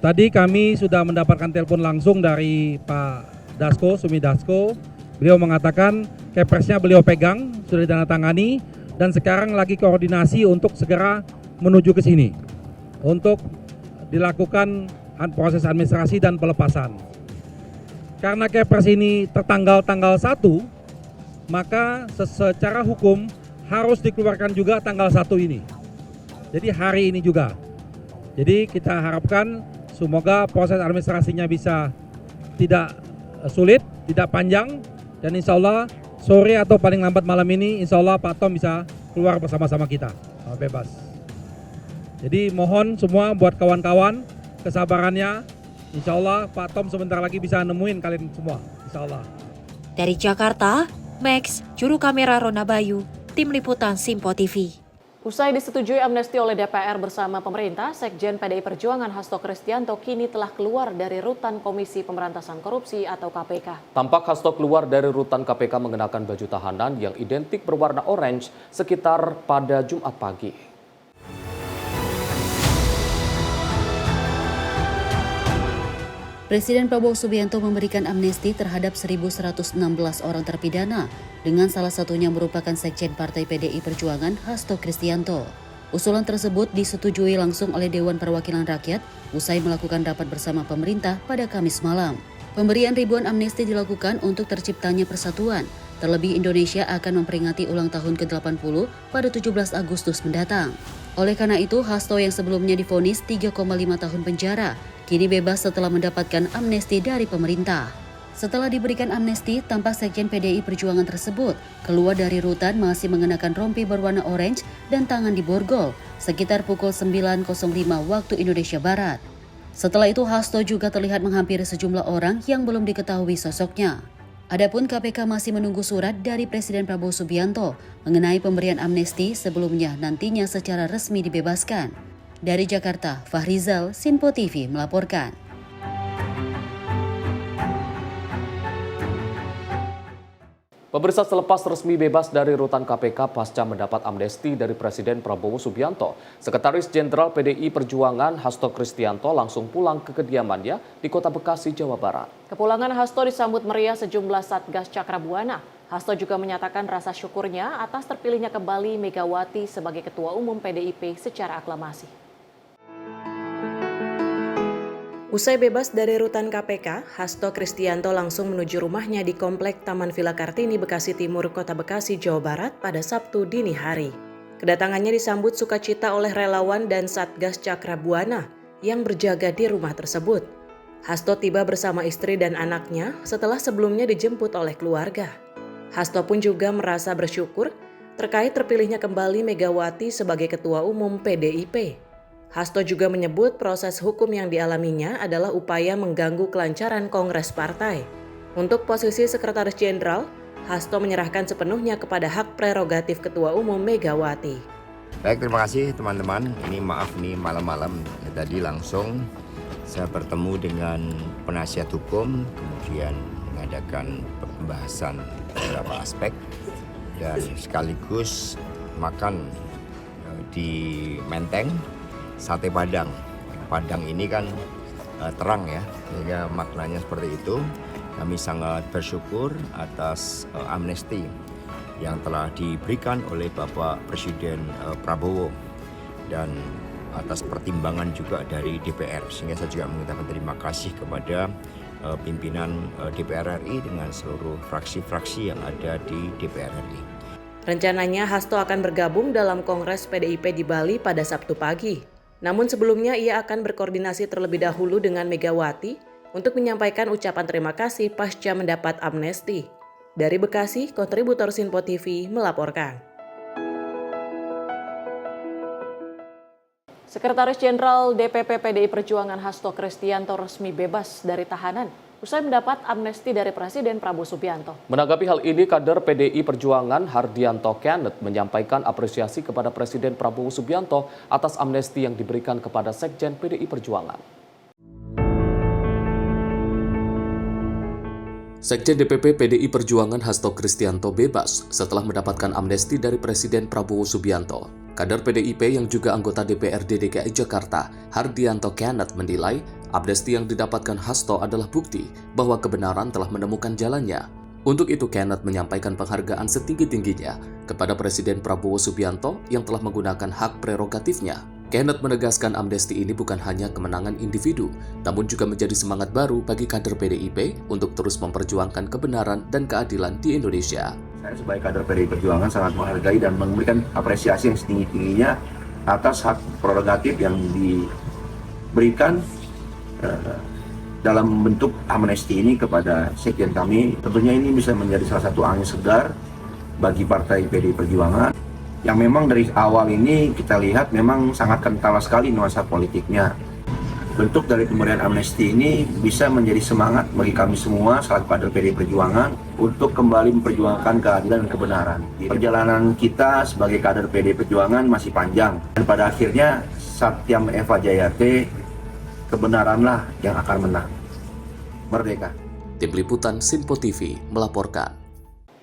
Tadi kami sudah mendapatkan telepon langsung dari Pak Dasko, Sumi Dasko. Beliau mengatakan Kepresnya beliau pegang, sudah ditandatangani, dan sekarang lagi koordinasi untuk segera menuju ke sini untuk dilakukan proses administrasi dan pelepasan. Karena Kepres ini tertanggal tanggal 1, maka secara hukum harus dikeluarkan juga tanggal 1 ini. Jadi hari ini juga. Jadi kita harapkan semoga proses administrasinya bisa tidak sulit, tidak panjang, dan insya Allah sore atau paling lambat malam ini insya Allah Pak Tom bisa keluar bersama-sama kita, bebas. Jadi mohon semua buat kawan-kawan kesabarannya, insya Allah Pak Tom sebentar lagi bisa nemuin kalian semua, insya Allah. Dari Jakarta, Max, juru kamera Rona Bayu, tim liputan Sinpo TV. Usai disetujui amnesti oleh DPR bersama pemerintah, Sekjen PDI Perjuangan Hasto Kristianto kini telah keluar dari rutan Komisi Pemberantasan Korupsi atau KPK. Tampak Hasto keluar dari rutan KPK mengenakan baju tahanan yang identik berwarna orange sekitar pada Jumat pagi. Presiden Prabowo Subianto memberikan amnesti terhadap 1.116 orang terpidana, dengan salah satunya merupakan Sekjen Partai PDI Perjuangan Hasto Kristianto. Usulan tersebut disetujui langsung oleh Dewan Perwakilan Rakyat usai melakukan rapat bersama pemerintah pada Kamis malam. Pemberian ribuan amnesti dilakukan untuk terciptanya persatuan, terlebih Indonesia akan memperingati ulang tahun ke-80 pada 17 Agustus mendatang. Oleh karena itu, Hasto yang sebelumnya divonis 3,5 tahun penjara, kini bebas setelah mendapatkan amnesti dari pemerintah. Setelah diberikan amnesti, tampak Sekjen PDI Perjuangan tersebut keluar dari rutan masih mengenakan rompi berwarna orange dan tangan diborgol sekitar pukul 9.05 waktu Indonesia Barat. Setelah itu, Hasto juga terlihat menghampiri sejumlah orang yang belum diketahui sosoknya. Adapun KPK masih menunggu surat dari Presiden Prabowo Subianto mengenai pemberian amnesti sebelumnya nantinya secara resmi dibebaskan. Dari Jakarta, Fahrizal, Sinpo TV melaporkan. Pemirsa, selepas resmi bebas dari rutan KPK pasca mendapat amnesti dari Presiden Prabowo Subianto, Sekretaris Jenderal PDI Perjuangan Hasto Kristianto langsung pulang ke kediamannya di Kota Bekasi, Jawa Barat. Kepulangan Hasto disambut meriah sejumlah Satgas Cakrabuana. Hasto juga menyatakan rasa syukurnya atas terpilihnya kembali Megawati sebagai Ketua Umum PDIP secara aklamasi. Usai bebas dari rutan KPK, Hasto Kristianto langsung menuju rumahnya di Komplek Taman Villa Kartini, Bekasi Timur, Kota Bekasi, Jawa Barat pada Sabtu dini hari. Kedatangannya disambut sukacita oleh relawan dan Satgas Cakrabuana yang berjaga di rumah tersebut. Hasto tiba bersama istri dan anaknya setelah sebelumnya dijemput oleh keluarga. Hasto pun juga merasa bersyukur terkait terpilihnya kembali Megawati sebagai Ketua Umum PDIP. Hasto juga menyebut proses hukum yang dialaminya adalah upaya mengganggu kelancaran Kongres Partai. Untuk posisi Sekretaris Jenderal, Hasto menyerahkan sepenuhnya kepada hak prerogatif Ketua Umum Megawati. Baik, terima kasih teman-teman. Ini maaf nih malam-malam, tadi langsung Saya bertemu dengan penasihat hukum, kemudian mengadakan pembahasan beberapa aspek dan sekaligus makan di Menteng sate Padang. Padang ini kan terang ya, sehingga maknanya seperti itu. Kami sangat bersyukur atas amnesti yang telah diberikan oleh Bapak Presiden Prabowo dan atas pertimbangan juga dari DPR, sehingga saya juga mengucapkan terima kasih kepada pimpinan DPR RI dengan seluruh fraksi-fraksi yang ada di DPR RI. Rencananya Hasto akan bergabung dalam Kongres PDIP di Bali pada Sabtu pagi. Namun sebelumnya ia akan berkoordinasi terlebih dahulu dengan Megawati untuk menyampaikan ucapan terima kasih pasca mendapat amnesti. Dari Bekasi, kontributor Sinpo TV melaporkan. Sekretaris Jenderal DPP PDI Perjuangan Hasto Kristianto resmi bebas dari tahanan usai mendapat amnesti dari Presiden Prabowo Subianto. Menanggapi hal ini, kader PDI Perjuangan Hardianto Kenneth menyampaikan apresiasi kepada Presiden Prabowo Subianto atas amnesti yang diberikan kepada Sekjen PDI Perjuangan. Sekjen DPP PDI Perjuangan Hasto Kristianto bebas setelah mendapatkan amnesti dari Presiden Prabowo Subianto. Kader PDIP yang juga anggota DPRD DKI Jakarta, Hardianto Kenneth menilai amnesti yang didapatkan Hasto adalah bukti bahwa kebenaran telah menemukan jalannya. Untuk itu Kenneth menyampaikan penghargaan setinggi-tingginya kepada Presiden Prabowo Subianto yang telah menggunakan hak prerogatifnya. Kenneth menegaskan amnesti ini bukan hanya kemenangan individu, namun juga menjadi semangat baru bagi kader PDIP untuk terus memperjuangkan kebenaran dan keadilan di Indonesia. Saya sebagai kader PDI Perjuangan sangat menghargai dan memberikan apresiasi yang setinggi-tingginya atas hak prerogatif yang diberikan dalam bentuk amnesti ini kepada sekjen kami. Tentunya ini bisa menjadi salah satu angin segar bagi partai PDI Perjuangan yang memang dari awal ini kita lihat memang sangat kental sekali nuansa politiknya. Bentuk dari pemberian amnesti ini bisa menjadi semangat bagi kami semua selaku kader PDI Perjuangan untuk kembali memperjuangkan keadilan dan kebenaran. Perjalanan kita sebagai kader PDI Perjuangan masih panjang dan pada akhirnya Satyam Eva Jayate, kebenaranlah yang akan menang. Merdeka. Tim Liputan Sinpo TV melaporkan.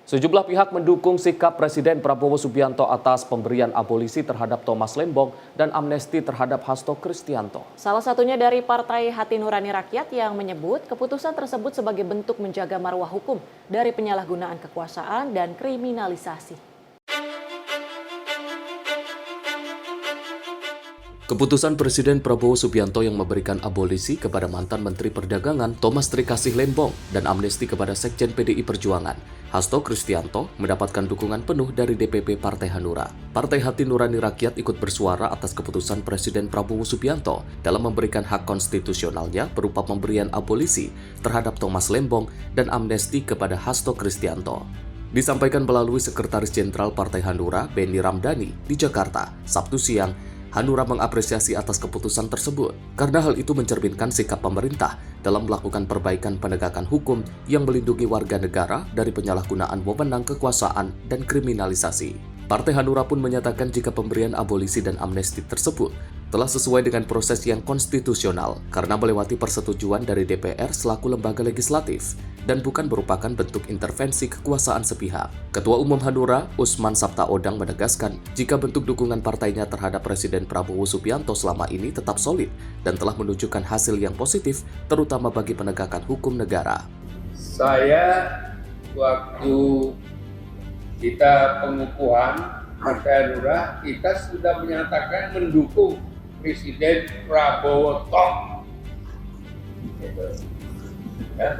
Sejumlah pihak mendukung sikap Presiden Prabowo Subianto atas pemberian abolisi terhadap Thomas Lembong dan amnesti terhadap Hasto Kristianto. Salah satunya dari Partai Hati Nurani Rakyat yang menyebut keputusan tersebut sebagai bentuk menjaga marwah hukum dari penyalahgunaan kekuasaan dan kriminalisasi. Keputusan Presiden Prabowo Subianto yang memberikan abolisi kepada mantan Menteri Perdagangan Thomas Trikasih Lembong dan amnesti kepada Sekjen PDI Perjuangan Hasto Kristianto mendapatkan dukungan penuh dari DPP Partai Hanura. Partai Hati Nurani Rakyat ikut bersuara atas keputusan Presiden Prabowo Subianto dalam memberikan hak konstitusionalnya berupa pemberian abolisi terhadap Thomas Lembong dan amnesti kepada Hasto Kristianto. Disampaikan melalui Sekretaris Jenderal Partai Hanura Benny Ramdhani di Jakarta, Sabtu siang. Hanura mengapresiasi atas keputusan tersebut karena hal itu mencerminkan sikap pemerintah dalam melakukan perbaikan penegakan hukum yang melindungi warga negara dari penyalahgunaan wewenang kekuasaan dan kriminalisasi. Partai Hanura pun menyatakan jika pemberian abolisi dan amnesti tersebut telah sesuai dengan proses yang konstitusional karena melewati persetujuan dari DPR selaku lembaga legislatif dan bukan merupakan bentuk intervensi kekuasaan sepihak. Ketua Umum Hanura, Usman Sabtaodang menegaskan jika bentuk dukungan partainya terhadap Presiden Prabowo Subianto selama ini tetap solid dan telah menunjukkan hasil yang positif terutama bagi penegakan hukum negara. Saya waktu kita pengukuhan Partai Hanura, kita sudah menyatakan mendukung Presiden Prabowo Tok. Ya,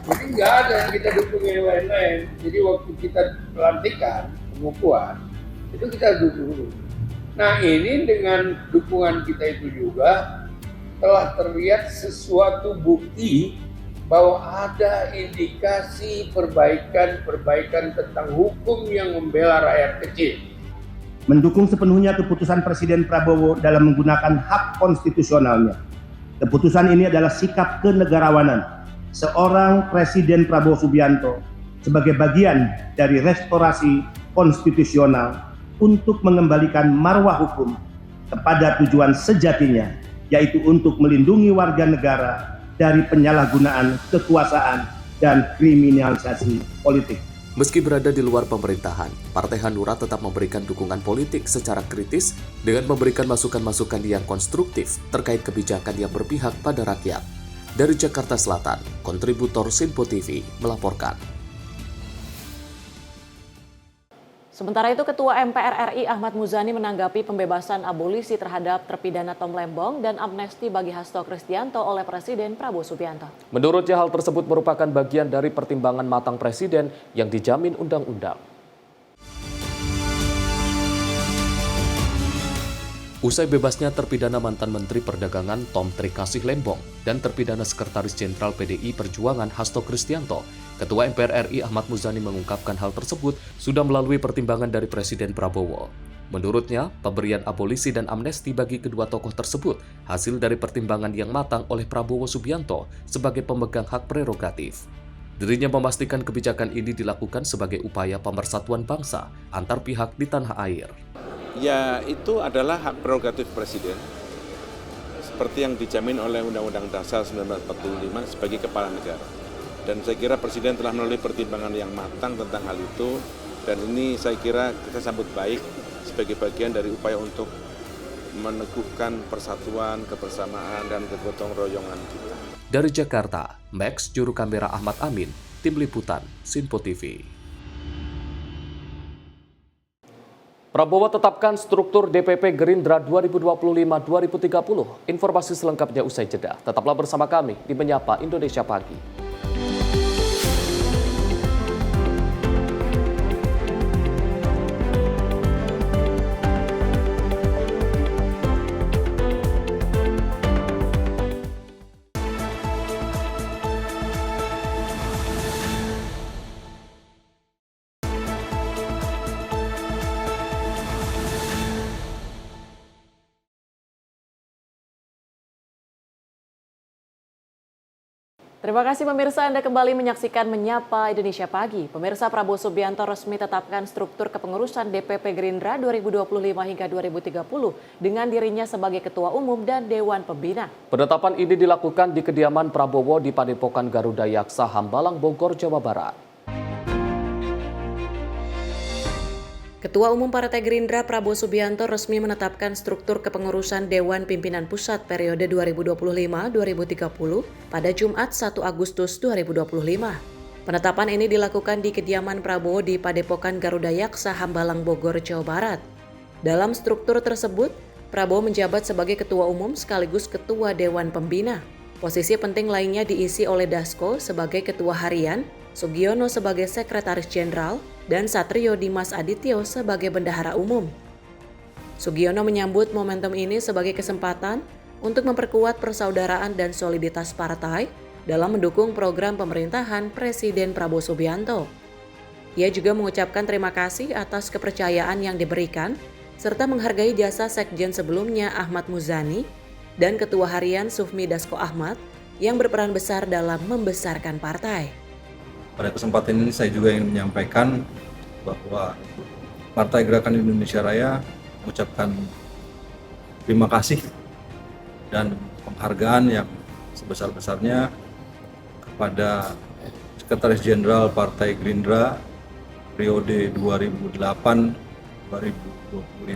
jadi nggak ada yang kita dukung yang lain-lain. Jadi waktu kita pelantikan, pengukuhan, itu kita dukung. Nah ini dengan dukungan kita itu juga telah terlihat sesuatu bukti bahwa ada indikasi perbaikan tentang hukum yang membela rakyat kecil. Mendukung sepenuhnya keputusan Presiden Prabowo dalam menggunakan hak konstitusionalnya. Keputusan ini adalah sikap kenegarawanan seorang Presiden Prabowo Subianto sebagai bagian dari restorasi konstitusional untuk mengembalikan marwah hukum kepada tujuan sejatinya, yaitu untuk melindungi warga negara dari penyalahgunaan kekuasaan dan kriminalisasi politik. Meski berada di luar pemerintahan, Partai Hanura tetap memberikan dukungan politik secara kritis dengan memberikan masukan-masukan yang konstruktif terkait kebijakan yang berpihak pada rakyat. Dari Jakarta Selatan, kontributor Sinpo TV melaporkan. Sementara itu, Ketua MPR RI Ahmad Muzani menanggapi pembebasan abolisi terhadap terpidana Tom Lembong dan amnesti bagi Hasto Kristianto oleh Presiden Prabowo Subianto. Menurutnya hal tersebut merupakan bagian dari pertimbangan matang Presiden yang dijamin undang-undang. Usai bebasnya terpidana mantan Menteri Perdagangan Tom Trikasih Lembong dan terpidana Sekretaris Jenderal PDI Perjuangan Hasto Kristianto, Ketua MPR RI Ahmad Muzani mengungkapkan hal tersebut sudah melalui pertimbangan dari Presiden Prabowo. Menurutnya, pemberian abolisi dan amnesti bagi kedua tokoh tersebut hasil dari pertimbangan yang matang oleh Prabowo Subianto sebagai pemegang hak prerogatif. Dirinya memastikan kebijakan ini dilakukan sebagai upaya pemersatuan bangsa antar pihak di tanah air. Ya, itu adalah hak prerogatif Presiden, seperti yang dijamin oleh Undang-Undang Dasar 1945 sebagai kepala negara. Dan saya kira Presiden telah melalui pertimbangan yang matang tentang hal itu, dan ini saya kira kita sambut baik sebagai bagian dari upaya untuk meneguhkan persatuan, kebersamaan, dan kegotong royongan kita. Dari Jakarta, Max juru kamera Ahmad Amin, Tim Liputan, Sinpo TV. Prabowo tetapkan struktur DPP Gerindra 2025-2030. Informasi selengkapnya usai jeda. Tetaplah bersama kami di Menyapa Indonesia Pagi. Terima kasih pemirsa, Anda kembali menyaksikan Menyapa Indonesia Pagi. Pemirsa, Prabowo Subianto resmi tetapkan struktur kepengurusan DPP Gerindra 2025 hingga 2030 dengan dirinya sebagai Ketua Umum dan Dewan Pembina. Penetapan ini dilakukan di kediaman Prabowo di Padepokan Garuda Yaksa, Hambalang, Bogor, Jawa Barat. Ketua Umum Partai Gerindra Prabowo Subianto resmi menetapkan struktur kepengurusan Dewan Pimpinan Pusat periode 2025-2030 pada Jumat 1 Agustus 2025. Penetapan ini dilakukan di kediaman Prabowo di Padepokan Garuda Yaksa, Hambalang, Bogor, Jawa Barat. Dalam struktur tersebut, Prabowo menjabat sebagai Ketua Umum sekaligus Ketua Dewan Pembina. Posisi penting lainnya diisi oleh Dasko sebagai Ketua Harian, Sugiono sebagai Sekretaris Jenderal, dan Satrio Dimas Adityo sebagai Bendahara Umum. Sugiono menyambut momentum ini sebagai kesempatan untuk memperkuat persaudaraan dan soliditas partai dalam mendukung program pemerintahan Presiden Prabowo Subianto. Ia juga mengucapkan terima kasih atas kepercayaan yang diberikan, serta menghargai jasa Sekjen sebelumnya Ahmad Muzani dan Ketua Harian Sufmi Dasko Ahmad yang berperan besar dalam membesarkan partai. Pada kesempatan ini saya juga ingin menyampaikan bahwa Partai Gerakan Indonesia Raya mengucapkan terima kasih dan penghargaan yang sebesar-besarnya kepada Sekretaris Jenderal Partai Gerindra periode 2008-2025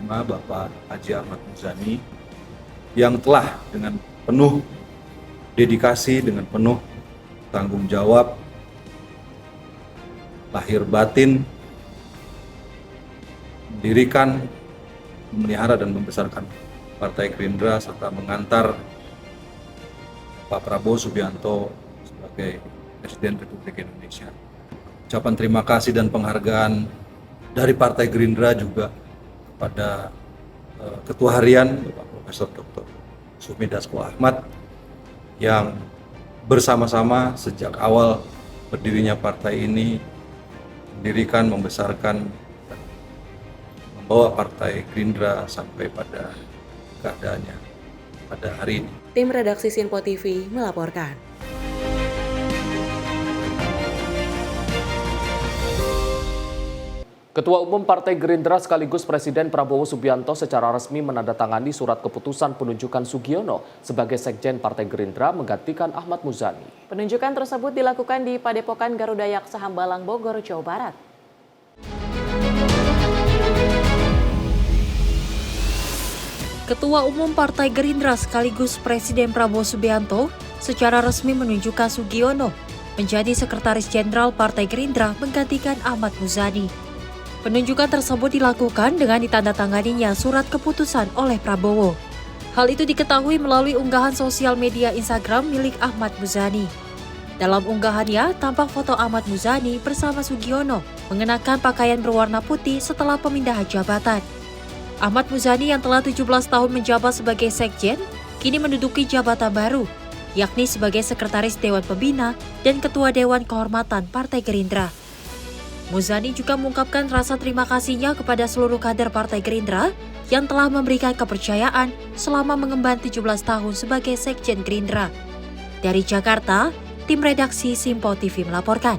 Bapak Haji Ahmad Muzani yang telah dengan penuh dedikasi, dengan penuh tanggung jawab, lahir batin, mendirikan, memelihara dan membesarkan Partai Gerindra serta mengantar Pak Prabowo Subianto sebagai Presiden Republik Indonesia. Ucapan terima kasih dan penghargaan dari Partai Gerindra juga kepada Ketua Harian Bapak Profesor Dr. Sufmi Dasko Ahmad yang bersama-sama sejak awal berdirinya partai ini mendirikan, membesarkan, dan membawa Partai Gerindra sampai pada keadaannya pada hari ini. Tim redaksi Sinpo TV melaporkan. Ketua Umum Partai Gerindra sekaligus Presiden Prabowo Subianto secara resmi menandatangani surat keputusan penunjukan Sugiono sebagai Sekjen Partai Gerindra menggantikan Ahmad Muzani. Penunjukan tersebut dilakukan di Padepokan Garuda Yaksa Hambalang, Bogor, Jawa Barat. Ketua Umum Partai Gerindra sekaligus Presiden Prabowo Subianto secara resmi menunjukkan Sugiono menjadi Sekretaris Jenderal Partai Gerindra menggantikan Ahmad Muzani. Penunjukan tersebut dilakukan dengan ditandatanganinya surat keputusan oleh Prabowo. Hal itu diketahui melalui unggahan sosial media Instagram milik Ahmad Muzani. Dalam unggahannya, tampak foto Ahmad Muzani bersama Sugiono mengenakan pakaian berwarna putih setelah pemindahan jabatan. Ahmad Muzani yang telah 17 tahun menjabat sebagai Sekjen, kini menduduki jabatan baru, yakni sebagai Sekretaris Dewan Pembina dan Ketua Dewan Kehormatan Partai Gerindra. Muzani juga mengungkapkan rasa terima kasihnya kepada seluruh kader Partai Gerindra yang telah memberikan kepercayaan selama mengemban 17 tahun sebagai Sekjen Gerindra. Dari Jakarta, tim redaksi Simpo TV melaporkan.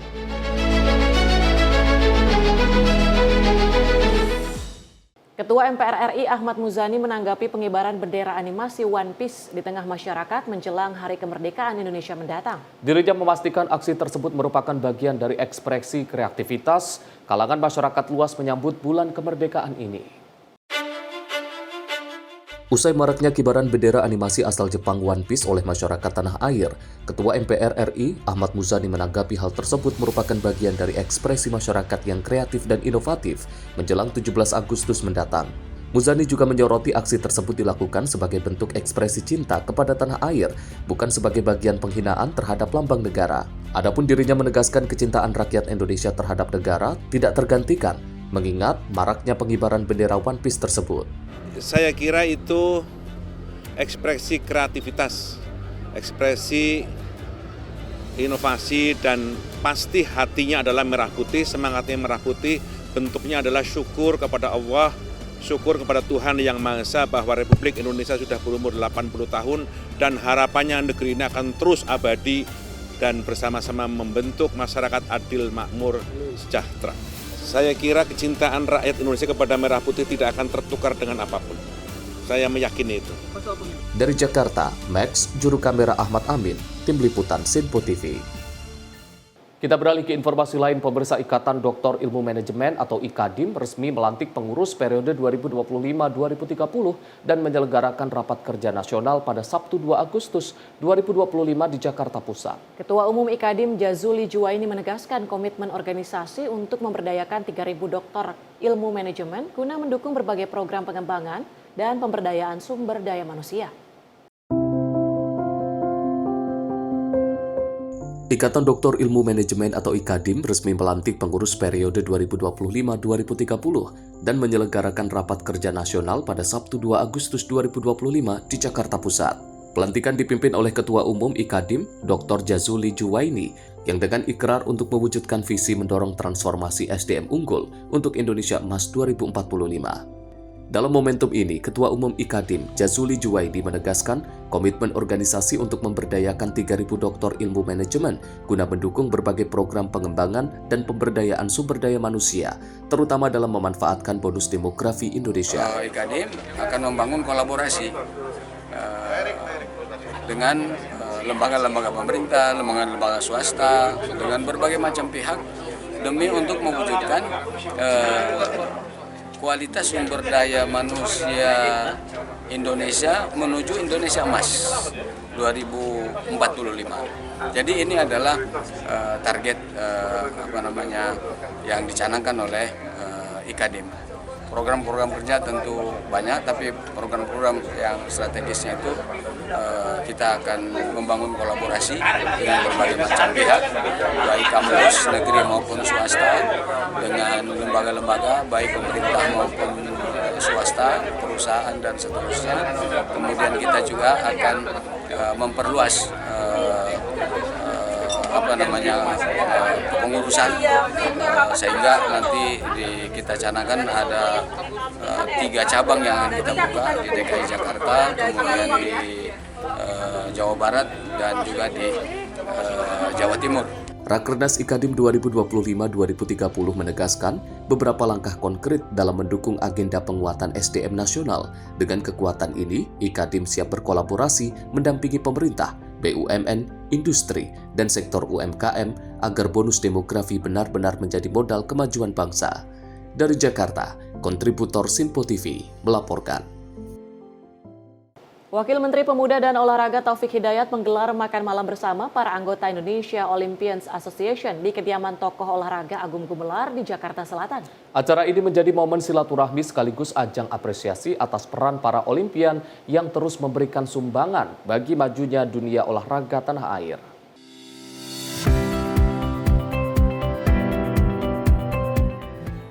Ketua MPR RI Ahmad Muzani menanggapi pengibaran bendera animasi One Piece di tengah masyarakat menjelang Hari Kemerdekaan Indonesia mendatang. Dirinya memastikan aksi tersebut merupakan bagian dari ekspresi kreativitas kalangan masyarakat luas menyambut bulan kemerdekaan ini. Usai maraknya kibaran bendera animasi asal Jepang One Piece oleh masyarakat tanah air, Ketua MPR RI Ahmad Muzani menanggapi hal tersebut merupakan bagian dari ekspresi masyarakat yang kreatif dan inovatif menjelang 17 Agustus mendatang. Muzani juga menyoroti aksi tersebut dilakukan sebagai bentuk ekspresi cinta kepada tanah air, bukan sebagai bagian penghinaan terhadap lambang negara. Adapun dirinya menegaskan kecintaan rakyat Indonesia terhadap negara tidak tergantikan, mengingat maraknya pengibaran bendera One Piece tersebut. Saya kira itu ekspresi kreativitas, ekspresi inovasi, dan pasti hatinya adalah merah putih, semangatnya merah putih, bentuknya adalah syukur kepada Allah, syukur kepada Tuhan Yang Maha Esa bahwa Republik Indonesia sudah berumur 80 tahun dan harapannya negeri ini akan terus abadi dan bersama-sama membentuk masyarakat adil, makmur, sejahtera. Saya kira kecintaan rakyat Indonesia kepada merah putih tidak akan tertukar dengan apapun. Saya meyakini itu. Dari Jakarta, Max, juru kamera Ahmad Amin, tim liputan Simpo TV. Kita beralih ke informasi lain. Pemirsa, Ikatan Doktor Ilmu Manajemen atau IKADIM resmi melantik pengurus periode 2025-2030 dan menyelenggarakan rapat kerja nasional pada Sabtu 2 Agustus 2025 di Jakarta Pusat. Ketua Umum IKADIM Jazuli Juwaini menegaskan komitmen organisasi untuk memberdayakan 3.000 doktor ilmu manajemen guna mendukung berbagai program pengembangan dan pemberdayaan sumber daya manusia. Ikatan Doktor Ilmu Manajemen atau IKADIM resmi melantik pengurus periode 2025-2030 dan menyelenggarakan rapat kerja nasional pada Sabtu 2 Agustus 2025 di Jakarta Pusat. Pelantikan dipimpin oleh Ketua Umum IKADIM, Dr. Jazuli Juwaini, yang dengan ikrar untuk mewujudkan visi mendorong transformasi SDM unggul untuk Indonesia Emas 2045. Dalam momentum ini, Ketua Umum IKADIM, Jazuli Juwaini menegaskan komitmen organisasi untuk memberdayakan 3.000 doktor ilmu manajemen guna mendukung berbagai program pengembangan dan pemberdayaan sumber daya manusia, terutama dalam memanfaatkan bonus demografi Indonesia. IKADIM akan membangun kolaborasi dengan lembaga-lembaga pemerintah, lembaga-lembaga swasta, dengan berbagai macam pihak demi untuk mewujudkan kualitas sumber daya manusia Indonesia menuju Indonesia Emas 2045. Jadi ini adalah target yang dicanangkan oleh IKADIM. Program-program kerja tentu banyak, tapi program-program yang strategisnya itu kita akan membangun kolaborasi dengan berbagai macam pihak, baik kampus negeri maupun swasta, dengan lembaga-lembaga baik pemerintah maupun swasta, perusahaan dan seterusnya. Kemudian kita juga akan memperluas pengurusan sehingga nanti kita canangkan ada 3 cabang yang akan kita buka di DKI Jakarta, kemudian di Jawa Barat dan juga di Jawa Timur. Rakernas IKADIM 2025-2030 menegaskan beberapa langkah konkret dalam mendukung agenda penguatan SDM nasional. Dengan kekuatan ini, IKADIM siap berkolaborasi mendampingi pemerintah, BUMN, industri, dan sektor UMKM agar bonus demografi benar-benar menjadi modal kemajuan bangsa. Dari Jakarta, kontributor Sinpo TV melaporkan. Wakil Menteri Pemuda dan Olahraga Taufik Hidayat menggelar makan malam bersama para anggota Indonesia Olympians Association di kediaman tokoh olahraga Agung Gumelar di Jakarta Selatan. Acara ini menjadi momen silaturahmi sekaligus ajang apresiasi atas peran para Olimpian yang terus memberikan sumbangan bagi majunya dunia olahraga tanah air.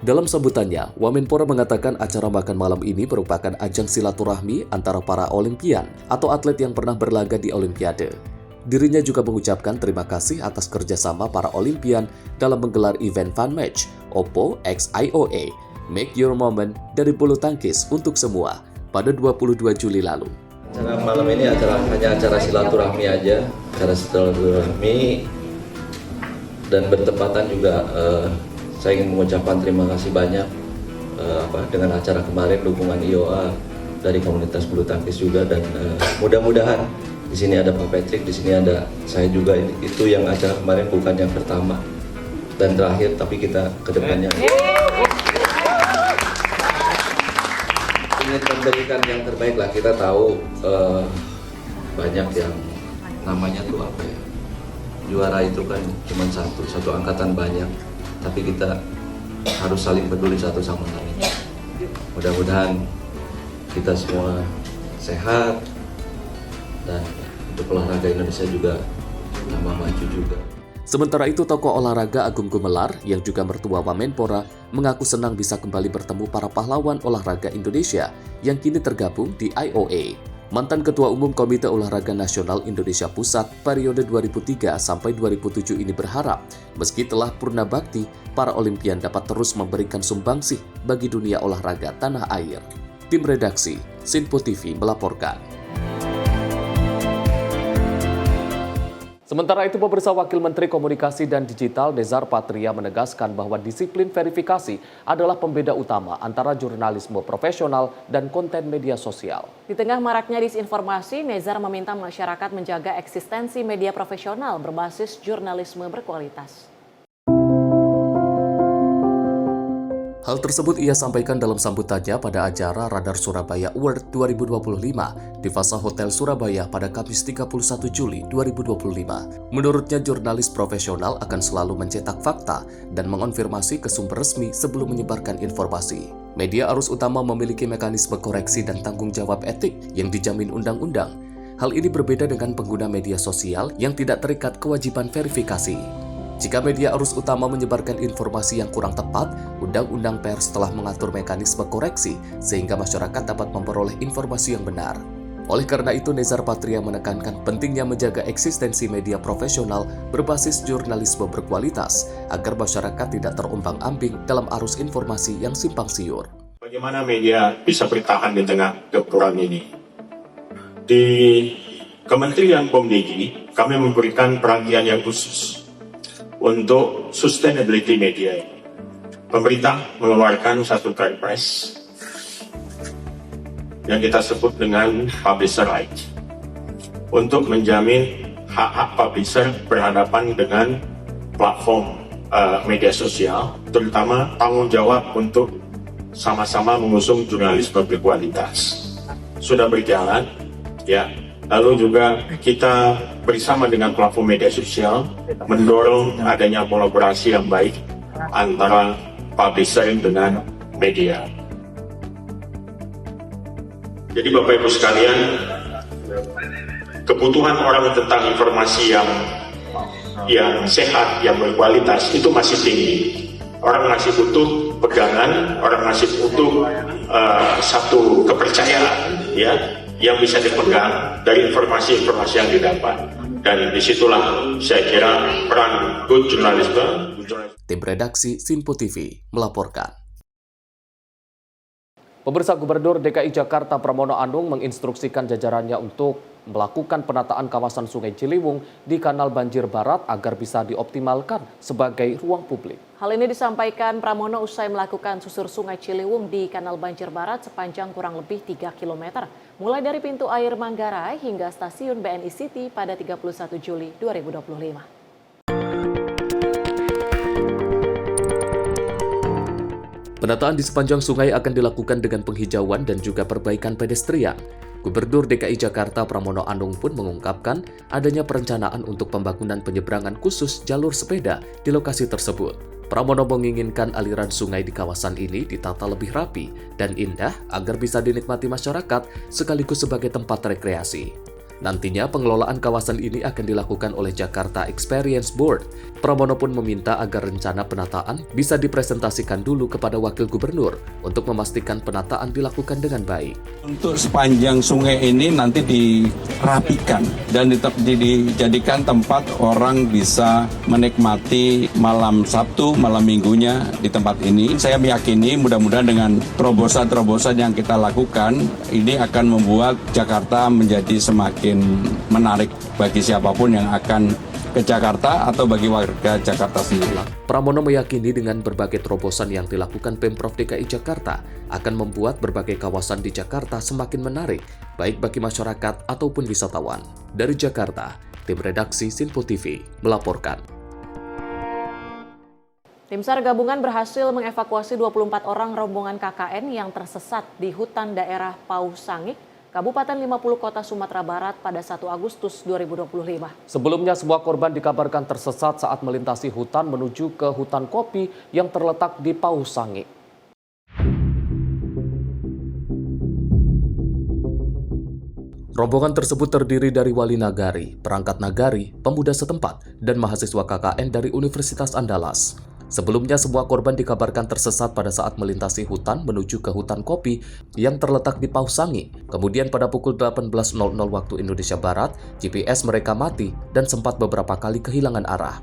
Dalam sambutannya, Wamenpora mengatakan acara makan malam ini merupakan ajang silaturahmi antara para Olimpian atau atlet yang pernah berlaga di Olimpiade. Dirinya juga mengucapkan terima kasih atas kerjasama para Olimpian dalam menggelar event fun match OPPO x IOA Make Your Moment dari bulu tangkis untuk semua pada 22 Juli lalu. Acara malam ini hanya acara silaturahmi aja, acara silaturahmi dan bertepatan juga saya ingin mengucapkan terima kasih banyak dengan acara kemarin dukungan IOA dari komunitas bulu tangkis juga dan mudah-mudahan di sini ada Pak Patrick, di sini ada saya juga, itu yang acara kemarin bukan yang pertama dan terakhir, tapi kita kedepannya ingin memberikan yang terbaik lah. Kita tahu banyak yang namanya tuh apa ya, juara itu kan cuma satu angkatan banyak. Tapi kita harus saling peduli satu sama lain. Mudah-mudahan kita semua sehat dan untuk olahraga Indonesia juga tambah maju juga. Sementara itu, tokoh olahraga Agung Gumelar yang juga mertua Wamenpora mengaku senang bisa kembali bertemu para pahlawan olahraga Indonesia yang kini tergabung di IOA. Mantan Ketua Umum Komite Olahraga Nasional Indonesia Pusat periode 2003 sampai 2007 ini berharap meski telah purna bakti, para Olimpian dapat terus memberikan sumbangsih bagi dunia olahraga tanah air. Tim redaksi Sinpo TV melaporkan. Sementara itu, pemirsa, Wakil Menteri Komunikasi dan Digital Nezar Patria menegaskan bahwa disiplin verifikasi adalah pembeda utama antara jurnalisme profesional dan konten media sosial. Di tengah maraknya disinformasi, Nezar meminta masyarakat menjaga eksistensi media profesional berbasis jurnalisme berkualitas. Hal tersebut ia sampaikan dalam sambutannya pada acara Radar Surabaya Award 2025 di Fasa Hotel Surabaya pada Kamis 31 Juli 2025. Menurutnya, jurnalis profesional akan selalu mencetak fakta dan mengonfirmasi ke sumber resmi sebelum menyebarkan informasi. Media arus utama memiliki mekanisme koreksi dan tanggung jawab etik yang dijamin undang-undang. Hal ini berbeda dengan pengguna media sosial yang tidak terikat kewajiban verifikasi. Jika media arus utama menyebarkan informasi yang kurang tepat, Undang-Undang Pers telah mengatur mekanisme koreksi sehingga masyarakat dapat memperoleh informasi yang benar. Oleh karena itu, Nezar Patria menekankan pentingnya menjaga eksistensi media profesional berbasis jurnalisme berkualitas agar masyarakat tidak terombang-ambing dalam arus informasi yang simpang siur. Bagaimana media bisa bertahan di tengah gempuran ini? Di Kementerian Komunikasi, kami memberikan perhatian yang khusus untuk sustainability media. Pemerintah mengeluarkan satu perpres yang kita sebut dengan publisher right untuk menjamin hak-hak publisher berhadapan dengan platform media sosial, terutama tanggung jawab untuk sama-sama mengusung jurnalisme berkualitas. Sudah berjalan, ya. Lalu juga kita bersama dengan platform media sosial mendorong adanya kolaborasi yang baik antara publisher dengan media. Jadi Bapak Ibu sekalian, kebutuhan orang tentang informasi yang sehat, yang berkualitas itu masih tinggi. Orang masih butuh pegangan, orang masih butuh satu kepercayaan, ya, yang bisa dipegang dari informasi-informasi yang didapat. Dan disitulah saya kira peran good journalism. Tim redaksi Sinpo TV melaporkan. Pemirsa, Gubernur DKI Jakarta Pramono Anung menginstruksikan jajarannya untuk melakukan penataan kawasan Sungai Ciliwung di Kanal Banjir Barat agar bisa dioptimalkan sebagai ruang publik. Hal ini disampaikan Pramono usai melakukan susur Sungai Ciliwung di Kanal Banjir Barat sepanjang kurang lebih 3 km, mulai dari pintu air Manggarai hingga stasiun BNI City pada 31 Juli 2025. Penataan di sepanjang sungai akan dilakukan dengan penghijauan dan juga perbaikan pedestrian. Gubernur DKI Jakarta Pramono Anung pun mengungkapkan adanya perencanaan untuk pembangunan penyeberangan khusus jalur sepeda di lokasi tersebut. Pramono menginginkan aliran sungai di kawasan ini ditata lebih rapi dan indah agar bisa dinikmati masyarakat sekaligus sebagai tempat rekreasi. Nantinya pengelolaan kawasan ini akan dilakukan oleh Jakarta Experience Board. Pramono pun meminta agar rencana penataan bisa dipresentasikan dulu kepada Wakil Gubernur untuk memastikan penataan dilakukan dengan baik. Untuk sepanjang sungai ini nanti dirapikan dan dijadikan tempat orang bisa menikmati malam Sabtu, malam Minggunya di tempat ini. Saya meyakini mudah-mudahan dengan terobosan-terobosan yang kita lakukan, ini akan membuat Jakarta menjadi semakin menarik bagi siapapun yang akan ke Jakarta atau bagi warga Jakarta sendiri. Pramono meyakini dengan berbagai terobosan yang dilakukan Pemprov DKI Jakarta akan membuat berbagai kawasan di Jakarta semakin menarik, baik bagi masyarakat ataupun wisatawan. Dari Jakarta, tim redaksi Sinpo TV melaporkan. Tim SAR gabungan berhasil mengevakuasi 24 orang rombongan KKN yang tersesat di hutan daerah Pausangik, Kabupaten 50 Kota Sumatera Barat pada 1 Agustus 2025. Sebelumnya, sebuah korban dikabarkan tersesat saat melintasi hutan menuju ke hutan kopi yang terletak di Pausangik. Rombongan tersebut terdiri dari wali nagari, perangkat nagari, pemuda setempat, dan mahasiswa KKN dari Universitas Andalas. Sebelumnya, sebuah korban dikabarkan tersesat pada saat melintasi hutan menuju ke hutan kopi yang terletak di Pausangik. Kemudian pada pukul 18.00 waktu Indonesia Barat, GPS mereka mati dan sempat beberapa kali kehilangan arah.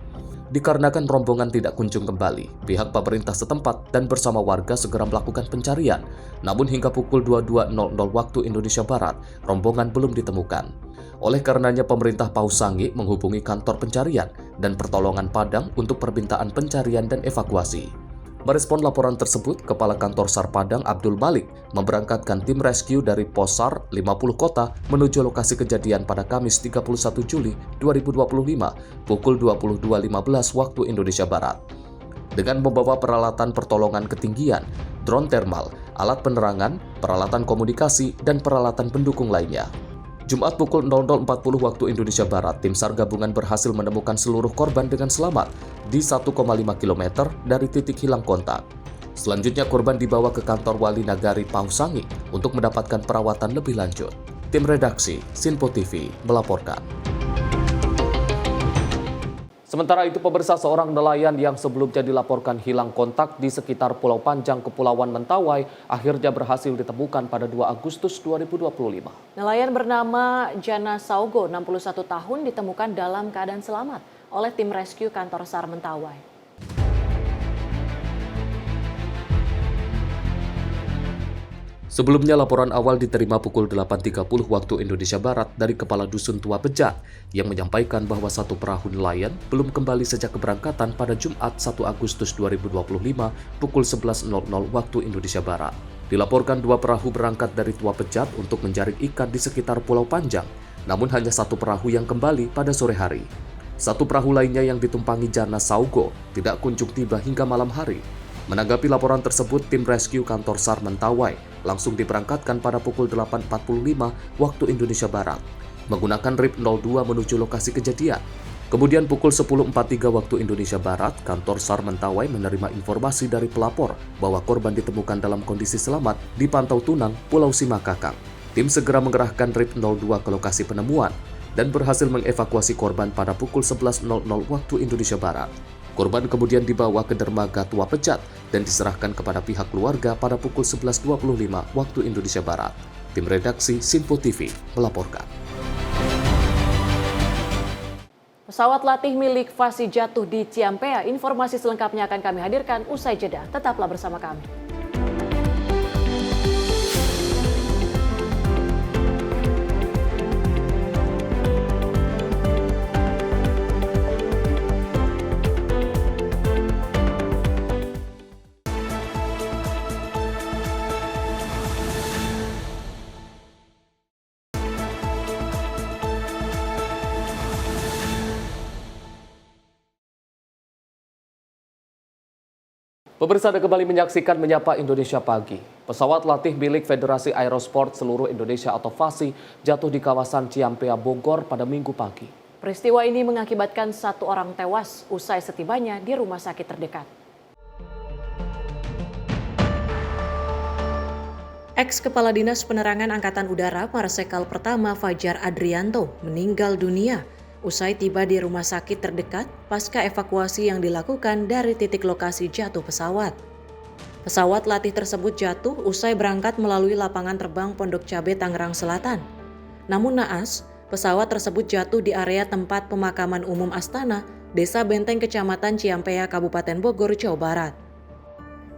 Dikarenakan rombongan tidak kunjung kembali, pihak pemerintah setempat dan bersama warga segera melakukan pencarian. Namun hingga pukul 22.00 waktu Indonesia Barat, rombongan belum ditemukan. Oleh karenanya pemerintah Pausangik menghubungi kantor pencarian dan pertolongan Padang untuk permintaan pencarian dan evakuasi. Merespon laporan tersebut, Kepala Kantor SAR Padang Abdul Malik memberangkatkan tim rescue dari Pos SAR 50 Kota menuju lokasi kejadian pada Kamis 31 Juli 2025 pukul 22.15 waktu Indonesia Barat. Dengan membawa peralatan pertolongan ketinggian, drone thermal, alat penerangan, peralatan komunikasi, dan peralatan pendukung lainnya. Jumat pukul 00.40 waktu Indonesia Barat, tim SAR gabungan berhasil menemukan seluruh korban dengan selamat di 1,5 km dari titik hilang kontak. Selanjutnya korban dibawa ke kantor wali nagari Pausangik untuk mendapatkan perawatan lebih lanjut. Tim redaksi Sinpo TV melaporkan. Sementara itu, pemirsa, seorang nelayan yang sebelumnya dilaporkan hilang kontak di sekitar Pulau Panjang, Kepulauan Mentawai, akhirnya berhasil ditemukan pada 2 Agustus 2025. Nelayan bernama Jana Saugo, 61 tahun, ditemukan dalam keadaan selamat oleh tim rescue kantor SAR Mentawai. Sebelumnya, laporan awal diterima pukul 8.30 waktu Indonesia Barat dari Kepala Dusun Tua Bejat yang menyampaikan bahwa satu perahu nelayan belum kembali sejak keberangkatan pada Jumat 1 Agustus 2025 pukul 11.00 waktu Indonesia Barat. Dilaporkan 2 perahu berangkat dari Tua Bejat untuk menjaring ikan di sekitar Pulau Panjang, namun hanya 1 perahu yang kembali pada sore hari. 1 perahu lainnya yang ditumpangi Jana Saugo tidak kunjung tiba hingga malam hari. Menanggapi laporan tersebut, tim rescue kantor SAR Mentawai langsung diberangkatkan pada pukul 8.45 waktu Indonesia Barat, menggunakan RIP 02 menuju lokasi kejadian. Kemudian pukul 10.43 waktu Indonesia Barat, kantor SAR Mentawai menerima informasi dari pelapor bahwa korban ditemukan dalam kondisi selamat di Pantau Tunang, Pulau Simakakang. Tim segera mengerahkan RIP 02 ke lokasi penemuan dan berhasil mengevakuasi korban pada pukul 11.00 waktu Indonesia Barat. Korban kemudian dibawa ke dermaga Tua Bejat dan diserahkan kepada pihak keluarga pada pukul 11.25 waktu Indonesia Barat. Tim redaksi Sinpo TV melaporkan. Pesawat latih milik Fasi jatuh di Ciampea. Informasi selengkapnya akan kami hadirkan usai jeda. Tetaplah bersama kami. Pemirsa, Anda kembali menyaksikan Menyapa Indonesia Pagi. Pesawat latih milik Federasi Aerosport Seluruh Indonesia atau FASI jatuh di kawasan Ciampea, Bogor pada Minggu pagi. Peristiwa ini mengakibatkan 1 orang tewas usai setibanya di rumah sakit terdekat. Ex-Kepala Dinas Penerangan Angkatan Udara Marsikal Pertama Fajar Adrianto meninggal dunia usai tiba di rumah sakit terdekat pasca evakuasi yang dilakukan dari titik lokasi jatuh pesawat. Pesawat latih tersebut jatuh usai berangkat melalui lapangan terbang Pondok Cabe, Tangerang Selatan. Namun naas, pesawat tersebut jatuh di area tempat pemakaman umum Astana, Desa Benteng, Kecamatan Ciampea, Kabupaten Bogor, Jawa Barat.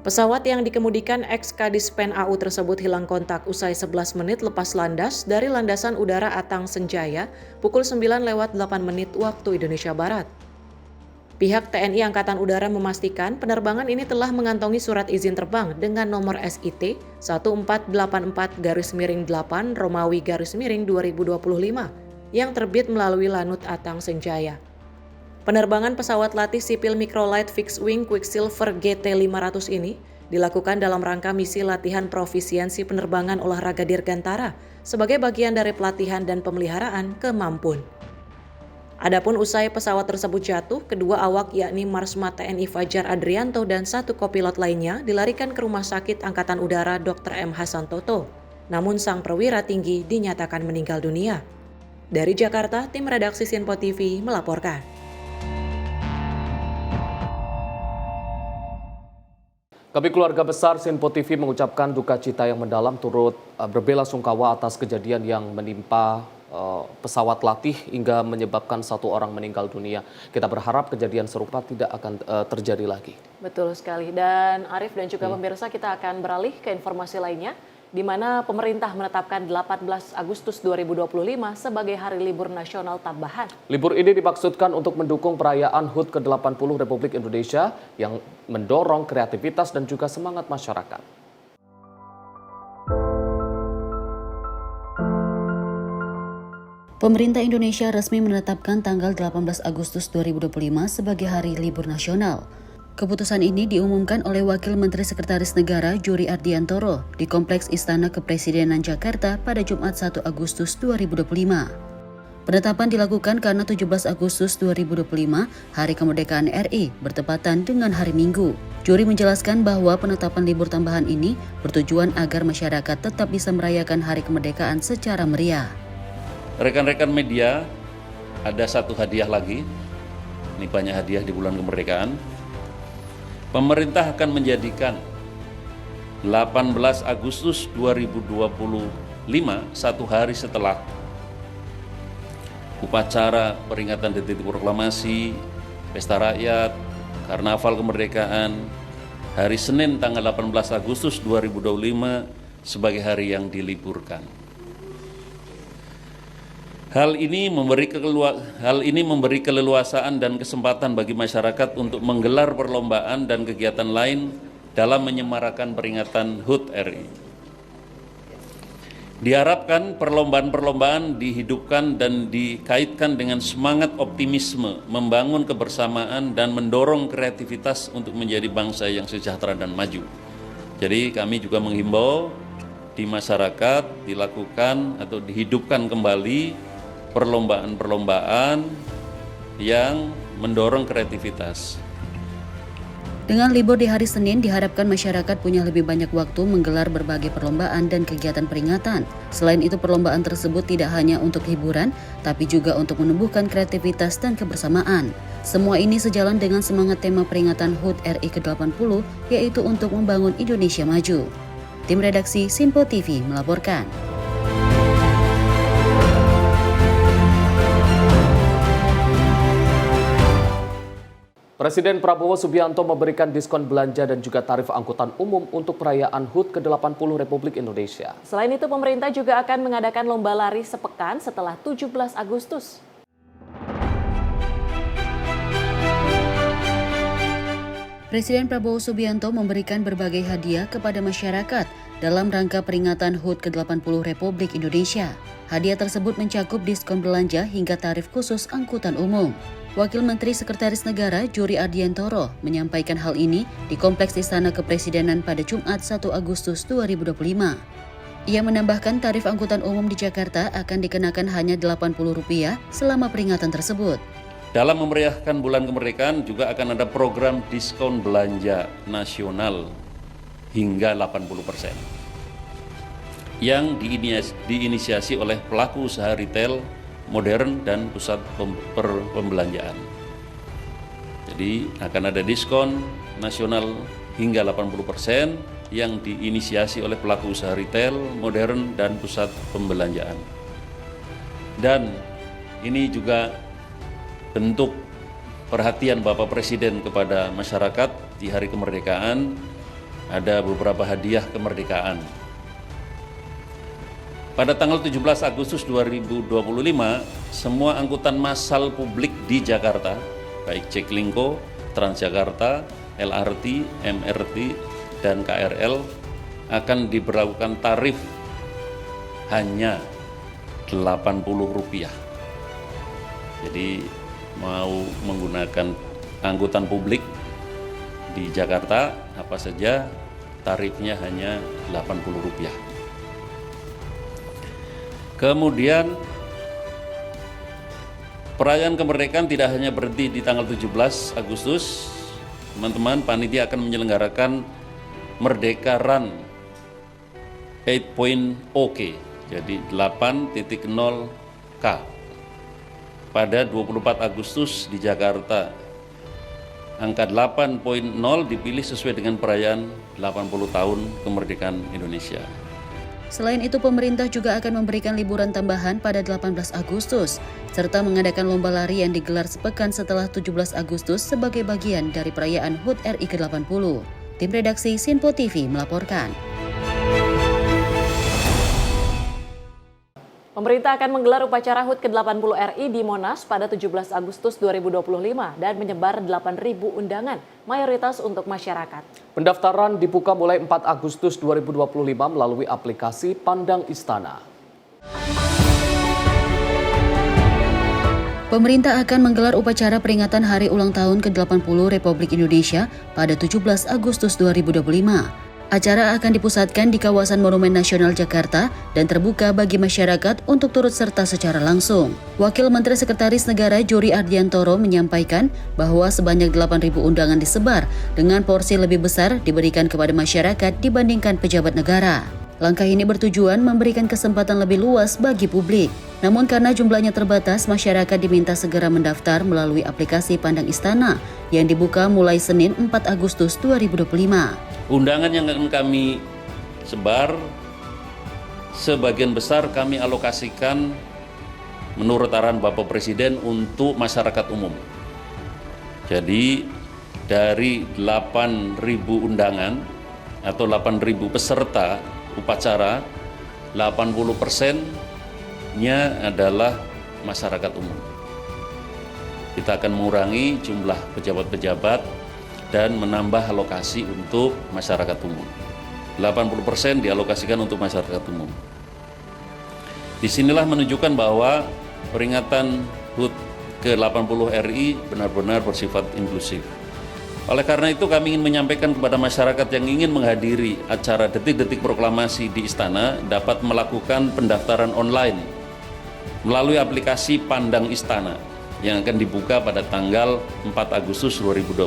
Pesawat yang dikemudikan ex-Kadis Pen AU tersebut hilang kontak usai 11 menit lepas landas dari landasan udara Atang Senjaya pukul 9:08 waktu Indonesia Barat. Pihak TNI Angkatan Udara memastikan penerbangan ini telah mengantongi surat izin terbang dengan nomor SIT 1484-8 Romawi-2025 yang terbit melalui Lanut Atang Senjaya. Penerbangan pesawat latih sipil Microlight Fixed Wing Quicksilver GT500 ini dilakukan dalam rangka misi latihan profisiensi penerbangan olahraga Dirgantara sebagai bagian dari pelatihan dan pemeliharaan ke Mampun. Adapun usai pesawat tersebut jatuh, kedua awak yakni Marsma TNI Fajar Adrianto dan 1 kopilot lainnya dilarikan ke Rumah Sakit Angkatan Udara Dr. M. Hasantoto. Namun sang perwira tinggi dinyatakan meninggal dunia. Dari Jakarta, tim redaksi Sinpo TV melaporkan. Kami keluarga besar Sinpo TV mengucapkan duka cita yang mendalam turut berbelasungkawa atas kejadian yang menimpa pesawat latih hingga menyebabkan 1 orang meninggal dunia. Kita berharap kejadian serupa tidak akan terjadi lagi. Betul sekali. Dan Arif dan juga pemirsa, kita akan beralih ke informasi lainnya, di mana pemerintah menetapkan 18 Agustus 2025 sebagai Hari Libur Nasional tambahan. Libur ini dimaksudkan untuk mendukung perayaan HUT ke-80 Republik Indonesia yang mendorong kreativitas dan juga semangat masyarakat. Pemerintah Indonesia resmi menetapkan tanggal 18 Agustus 2025 sebagai Hari Libur Nasional. Keputusan ini diumumkan oleh Wakil Menteri Sekretaris Negara Juri Ardiantoro di Kompleks Istana Kepresidenan Jakarta pada Jumat 1 Agustus 2025. Penetapan dilakukan karena 17 Agustus 2025, Hari Kemerdekaan RI, bertepatan dengan hari Minggu. Juri menjelaskan bahwa penetapan libur tambahan ini bertujuan agar masyarakat tetap bisa merayakan Hari Kemerdekaan secara meriah. Rekan-rekan media, ada 1 hadiah lagi. Ini banyak hadiah di bulan kemerdekaan. Pemerintah akan menjadikan 18 Agustus 2025 1 hari setelah upacara peringatan detik proklamasi, pesta rakyat, karnaval kemerdekaan, hari Senin tanggal 18 Agustus 2025 sebagai hari yang diliburkan. Hal ini memberi keleluasaan dan kesempatan bagi masyarakat untuk menggelar perlombaan dan kegiatan lain dalam menyemarakan peringatan HUT RI. Diharapkan perlombaan-perlombaan dihidupkan dan dikaitkan dengan semangat optimisme, membangun kebersamaan dan mendorong kreativitas untuk menjadi bangsa yang sejahtera dan maju. Jadi kami juga menghimbau di masyarakat dilakukan atau dihidupkan kembali perlombaan-perlombaan yang mendorong kreativitas. Dengan libur di hari Senin, diharapkan masyarakat punya lebih banyak waktu menggelar berbagai perlombaan dan kegiatan peringatan. Selain itu, perlombaan tersebut tidak hanya untuk hiburan, tapi juga untuk menumbuhkan kreativitas dan kebersamaan. Semua ini sejalan dengan semangat tema peringatan HUT RI ke-80, yaitu untuk membangun Indonesia maju. Tim redaksi Sinpo TV melaporkan. Presiden Prabowo Subianto memberikan diskon belanja dan juga tarif angkutan umum untuk perayaan HUT ke-80 Republik Indonesia. Selain itu, pemerintah juga akan mengadakan lomba lari sepekan setelah 17 Agustus. Presiden Prabowo Subianto memberikan berbagai hadiah kepada masyarakat dalam rangka peringatan HUT ke-80 Republik Indonesia. Hadiah tersebut mencakup diskon belanja hingga tarif khusus angkutan umum. Wakil Menteri Sekretaris Negara Juri Ardiantoro menyampaikan hal ini di Kompleks Istana Kepresidenan pada Jumat 1 Agustus 2025. Ia menambahkan tarif angkutan umum di Jakarta akan dikenakan hanya Rp80 selama peringatan tersebut. Dalam memeriahkan bulan kemerdekaan juga akan ada program diskon belanja nasional hingga 80% yang diinisiasi oleh pelaku usaha retail modern dan pusat pembelanjaan. Jadi akan ada diskon nasional hingga 80% yang diinisiasi oleh pelaku usaha retail modern dan pusat pembelanjaan. Dan ini juga bentuk perhatian Bapak Presiden kepada masyarakat di hari kemerdekaan. Ada beberapa hadiah kemerdekaan. Pada tanggal 17 Agustus 2025, semua angkutan massal publik di Jakarta, baik Jaklingko, Transjakarta, LRT, MRT, dan KRL akan diberlakukan tarif hanya Rp80. Jadi mau menggunakan angkutan publik di Jakarta, apa saja tarifnya hanya Rp80. Kemudian perayaan kemerdekaan tidak hanya berhenti di tanggal 17 Agustus. Teman-teman, panitia akan menyelenggarakan Merdeka Run 8.0K, jadi 8.0K pada 24 Agustus di Jakarta. Angka 8.0 dipilih sesuai dengan perayaan 80 tahun kemerdekaan Indonesia. Selain itu, pemerintah juga akan memberikan liburan tambahan pada 18 Agustus, serta mengadakan lomba lari yang digelar sepekan setelah 17 Agustus sebagai bagian dari perayaan HUT RI ke-80. Tim redaksi Sinpo TV melaporkan. Pemerintah akan menggelar upacara HUT ke-80 RI di Monas pada 17 Agustus 2025 dan menyebar 8.000 undangan, mayoritas untuk masyarakat. Pendaftaran dibuka mulai 4 Agustus 2025 melalui aplikasi Pandang Istana. Pemerintah akan menggelar upacara peringatan Hari Ulang Tahun ke-80 Republik Indonesia pada 17 Agustus 2025. Acara akan dipusatkan di kawasan Monumen Nasional Jakarta dan terbuka bagi masyarakat untuk turut serta secara langsung. Wakil Menteri Sekretaris Negara Juri Ardiantoro menyampaikan bahwa sebanyak 8.000 undangan disebar dengan porsi lebih besar diberikan kepada masyarakat dibandingkan pejabat negara. Langkah ini bertujuan memberikan kesempatan lebih luas bagi publik. Namun karena jumlahnya terbatas, masyarakat diminta segera mendaftar melalui aplikasi Pandang Istana yang dibuka mulai Senin 4 Agustus 2025. Undangan yang akan kami sebar, sebagian besar kami alokasikan menurut arahan Bapak Presiden untuk masyarakat umum. Jadi dari 8.000 undangan atau 8.000 peserta upacara, 80%-nya adalah masyarakat umum. Kita akan mengurangi jumlah pejabat-pejabat dan menambah alokasi untuk masyarakat umum. 80% dialokasikan untuk masyarakat umum. Disinilah menunjukkan bahwa peringatan HUT ke-80 RI benar-benar bersifat inklusif. Oleh karena itu kami ingin menyampaikan kepada masyarakat yang ingin menghadiri acara detik-detik proklamasi di Istana dapat melakukan pendaftaran online melalui aplikasi Pandang Istana yang akan dibuka pada tanggal 4 Agustus 2025.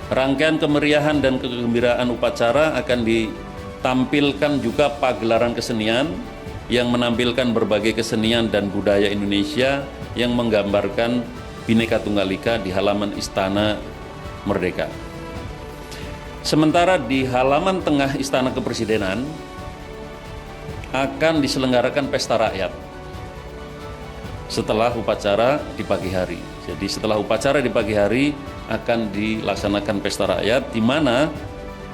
Rangkaian kemeriahan dan kegembiraan upacara akan ditampilkan juga pagelaran kesenian yang menampilkan berbagai kesenian dan budaya Indonesia yang menggambarkan Bhinneka Tunggal Ika di halaman Istana Merdeka. Sementara di halaman tengah Istana Kepresidenan akan diselenggarakan pesta rakyat setelah upacara di pagi hari. Jadi setelah upacara di pagi hari akan dilaksanakan pesta rakyat di mana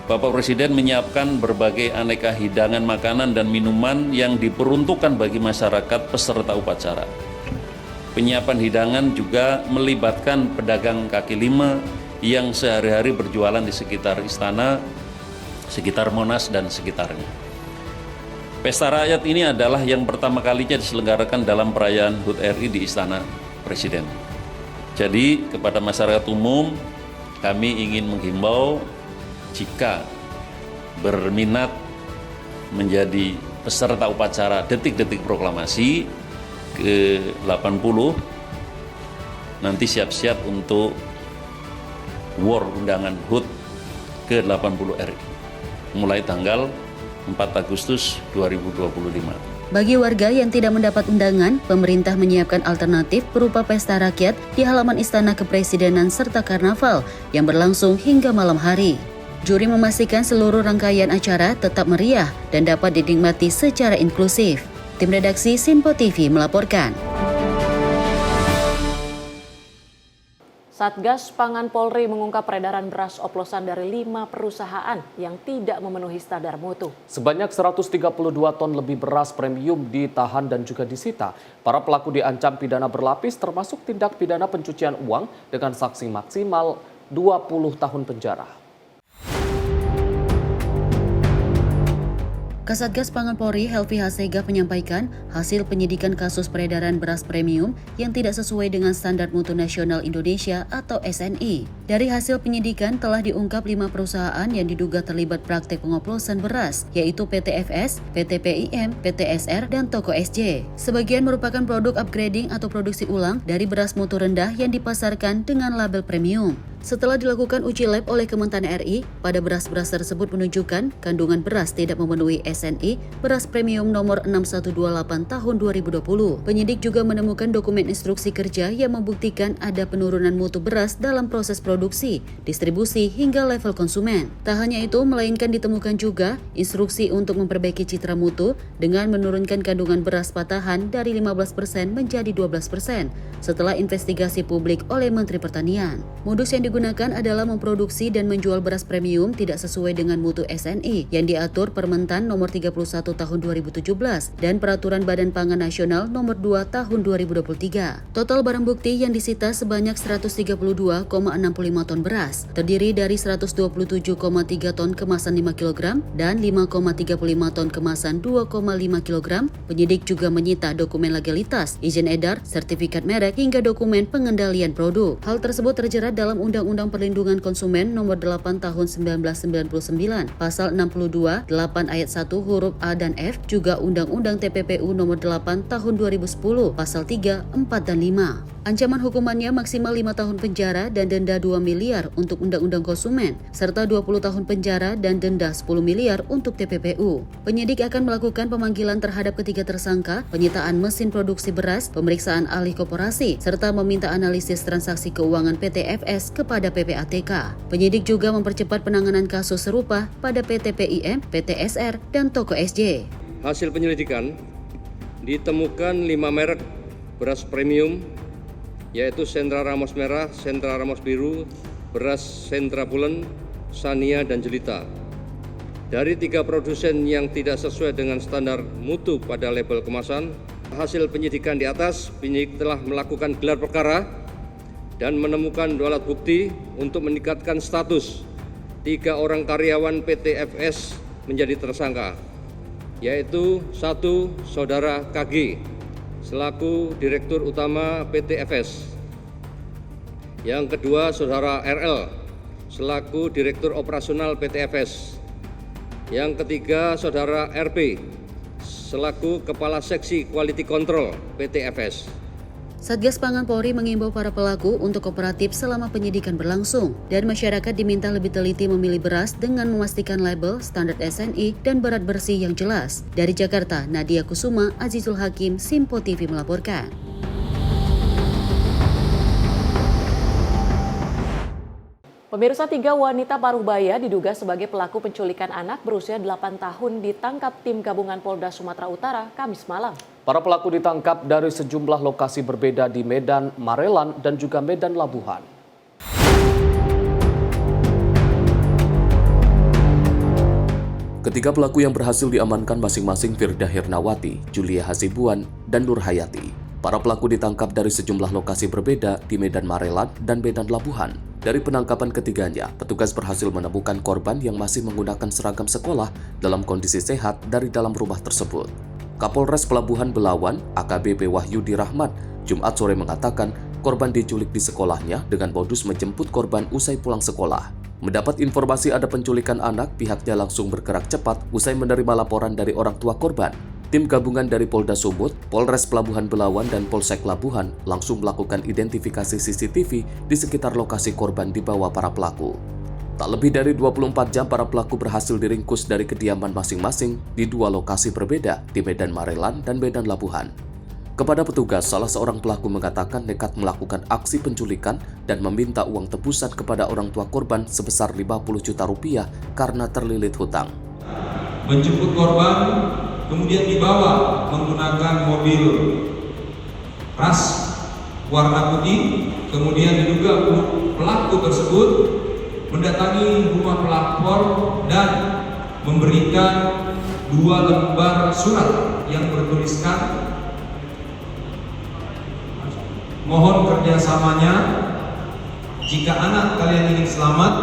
Bapak Presiden menyiapkan berbagai aneka hidangan makanan dan minuman yang diperuntukkan bagi masyarakat peserta upacara. Penyiapan hidangan juga melibatkan pedagang kaki lima yang sehari-hari berjualan di sekitar istana, sekitar Monas dan sekitarnya. Pesta rakyat ini adalah yang pertama kalinya diselenggarakan dalam perayaan HUT RI di Istana Presiden. Jadi kepada masyarakat umum kami ingin menghimbau jika berminat menjadi peserta upacara detik-detik proklamasi ke-80, nanti siap-siap untuk war undangan HUT ke-80 RI mulai tanggal 4 Agustus 2025. Bagi warga yang tidak mendapat undangan, pemerintah menyiapkan alternatif berupa pesta rakyat di halaman Istana Kepresidenan serta karnaval yang berlangsung hingga malam hari. Juri memastikan seluruh rangkaian acara tetap meriah dan dapat dinikmati secara inklusif. Tim redaksi Simpo TV melaporkan. Satgas Pangan Polri mengungkap peredaran beras oplosan dari 5 perusahaan yang tidak memenuhi standar mutu. Sebanyak 132 ton lebih beras premium ditahan dan juga disita. Para pelaku diancam pidana berlapis termasuk tindak pidana pencucian uang dengan sanksi maksimal 20 tahun penjara. Kasatgas Pangan Polri Helvi Hasegaf menyampaikan hasil penyidikan kasus peredaran beras premium yang tidak sesuai dengan Standar Mutu Nasional Indonesia atau SNI. Dari hasil penyidikan telah diungkap 5 perusahaan yang diduga terlibat praktek pengoplosan beras, yaitu PT FS, PT PIM, PT SR, dan Toko SJ. Sebagian merupakan produk upgrading atau produksi ulang dari beras mutu rendah yang dipasarkan dengan label premium. Setelah dilakukan uji lab oleh Kementan RI, pada beras-beras tersebut menunjukkan kandungan beras tidak memenuhi SNI beras premium nomor 6128 tahun 2020. Penyidik juga menemukan dokumen instruksi kerja yang membuktikan ada penurunan mutu beras dalam proses produksi, distribusi, hingga level konsumen. Tak hanya itu, melainkan ditemukan juga instruksi untuk memperbaiki citra mutu dengan menurunkan kandungan beras patahan dari 15% menjadi 12% setelah investigasi publik oleh Menteri Pertanian. Modus yang digunakan adalah memproduksi dan menjual beras premium tidak sesuai dengan mutu SNI yang diatur Permentan nomor 31 tahun 2017 dan Peraturan Badan Pangan Nasional nomor 2 tahun 2023. Total barang bukti yang disita sebanyak 132,65 ton beras, terdiri dari 127,3 ton kemasan 5 kg dan 5,35 ton kemasan 2,5 kg. Penyidik juga menyita dokumen legalitas, izin edar, sertifikat merek, hingga dokumen pengendalian produk. Hal tersebut terjerat dalam Undang-Undang Perlindungan Konsumen Nomor 8 Tahun 1999, Pasal 62, 8 Ayat 1 huruf A dan F, juga Undang-Undang TPPU Nomor 8 Tahun 2010, Pasal 3, 4, dan 5. Ancaman hukumannya maksimal 5 tahun penjara dan denda 2 miliar untuk Undang-Undang Konsumen, serta 20 tahun penjara dan denda 10 miliar untuk TPPU. Penyidik akan melakukan pemanggilan terhadap ketiga tersangka, penyitaan mesin produksi beras, pemeriksaan alih koperasi, serta meminta analisis transaksi keuangan PT FS kepada PPATK. Penyidik juga mempercepat penanganan kasus serupa pada PT PIM, PT SR, dan Toko SJ. Hasil penyelidikan ditemukan 5 merek beras premium, yaitu Sentra Ramos Merah, Sentra Ramos Biru, beras Sentra Pulen, Sania, dan Jelita. Dari 3 produsen yang tidak sesuai dengan standar mutu pada label kemasan, hasil penyidikan di atas, penyidik telah melakukan gelar perkara dan menemukan 2 alat bukti untuk meningkatkan status 3 orang karyawan PT FS menjadi tersangka, yaitu 1. Saudara KG selaku Direktur Utama PT FS. Yang kedua, Saudara RL selaku Direktur Operasional PT FS. Yang ketiga, Saudara RP selaku Kepala Seksi Quality Control PT FS. Satgas Pangan Polri mengimbau para pelaku untuk kooperatif selama penyidikan berlangsung dan masyarakat diminta lebih teliti memilih beras dengan memastikan label, standar SNI, dan berat bersih yang jelas. Dari Jakarta, Nadia Kusuma, Azizul Hakim, Simpo TV melaporkan. Pemirsa, 3 wanita paruh-baya diduga sebagai pelaku penculikan anak berusia 8 tahun ditangkap tim gabungan Polda Sumatera Utara Kamis malam. Para pelaku ditangkap dari sejumlah lokasi berbeda di Medan, Marelan, dan juga Medan Labuhan. Ketiga pelaku yang berhasil diamankan masing-masing Firda Hirnawati, Julia Hasibuan, dan Nur Hayati. Para pelaku ditangkap dari sejumlah lokasi berbeda di Medan Marelan dan Medan Labuhan. Dari penangkapan ketiganya, petugas berhasil menemukan korban yang masih menggunakan seragam sekolah dalam kondisi sehat dari dalam rumah tersebut. Kapolres Pelabuhan Belawan, AKBP Wahyudi Rahmat, Jumat sore mengatakan korban diculik di sekolahnya dengan modus menjemput korban usai pulang sekolah. Mendapat informasi ada penculikan anak, pihaknya langsung bergerak cepat usai menerima laporan dari orang tua korban. Tim gabungan dari Polda Sumut, Polres Pelabuhan Belawan, dan Polsek Labuhan langsung melakukan identifikasi CCTV di sekitar lokasi korban dibawa para pelaku. Tak lebih dari 24 jam para pelaku berhasil diringkus dari kediaman masing-masing di dua lokasi berbeda di Medan Marelan dan Medan Labuhan. Kepada petugas, salah seorang pelaku mengatakan nekat melakukan aksi penculikan dan meminta uang tebusan kepada orang tua korban sebesar 50 juta rupiah karena terlilit hutang. Menjemput korban, kemudian dibawa menggunakan mobil ras warna putih, kemudian diduga pelaku tersebut mendatangi rumah pelapor dan memberikan 2 lembar surat yang bertuliskan mohon kerjasamanya jika anak kalian ingin selamat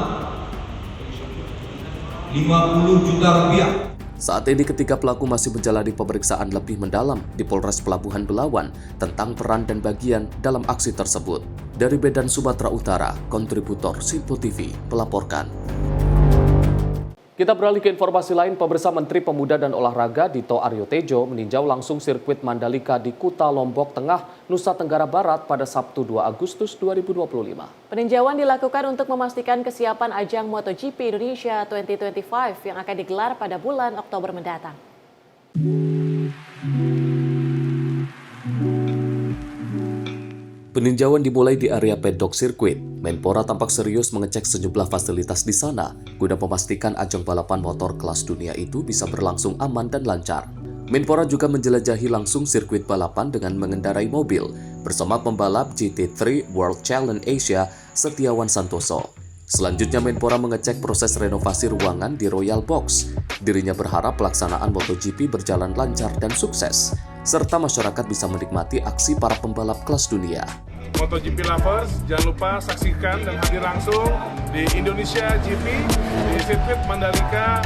50 juta rupiah. Saat ini ketiga pelaku masih menjalani pemeriksaan lebih mendalam di Polres Pelabuhan Belawan tentang peran dan bagian dalam aksi tersebut. Dari Medan, Sumatera Utara, kontributor Simpo TV melaporkan. Kita beralih ke informasi lain. Pemirsa, Menteri Pemuda dan Olahraga Dito Aryo Tejo meninjau langsung sirkuit Mandalika di Kuta, Lombok Tengah, Nusa Tenggara Barat pada Sabtu 2 Agustus 2025. Peninjauan dilakukan untuk memastikan kesiapan ajang MotoGP Indonesia 2025 yang akan digelar pada bulan Oktober mendatang. Peninjauan dimulai di area pedok sirkuit. Menpora tampak serius mengecek sejumlah fasilitas di sana guna memastikan ajang balapan motor kelas dunia itu bisa berlangsung aman dan lancar. Menpora juga menjelajahi langsung sirkuit balapan dengan mengendarai mobil bersama pembalap GT3 World Challenge Asia Setiawan Santoso. Selanjutnya Menpora mengecek proses renovasi ruangan di Royal Box. Dirinya berharap pelaksanaan MotoGP berjalan lancar dan sukses, serta masyarakat bisa menikmati aksi para pembalap kelas dunia. MotoGP lovers, jangan lupa saksikan dan hadir langsung di Indonesia GP di sirkuit Mandalika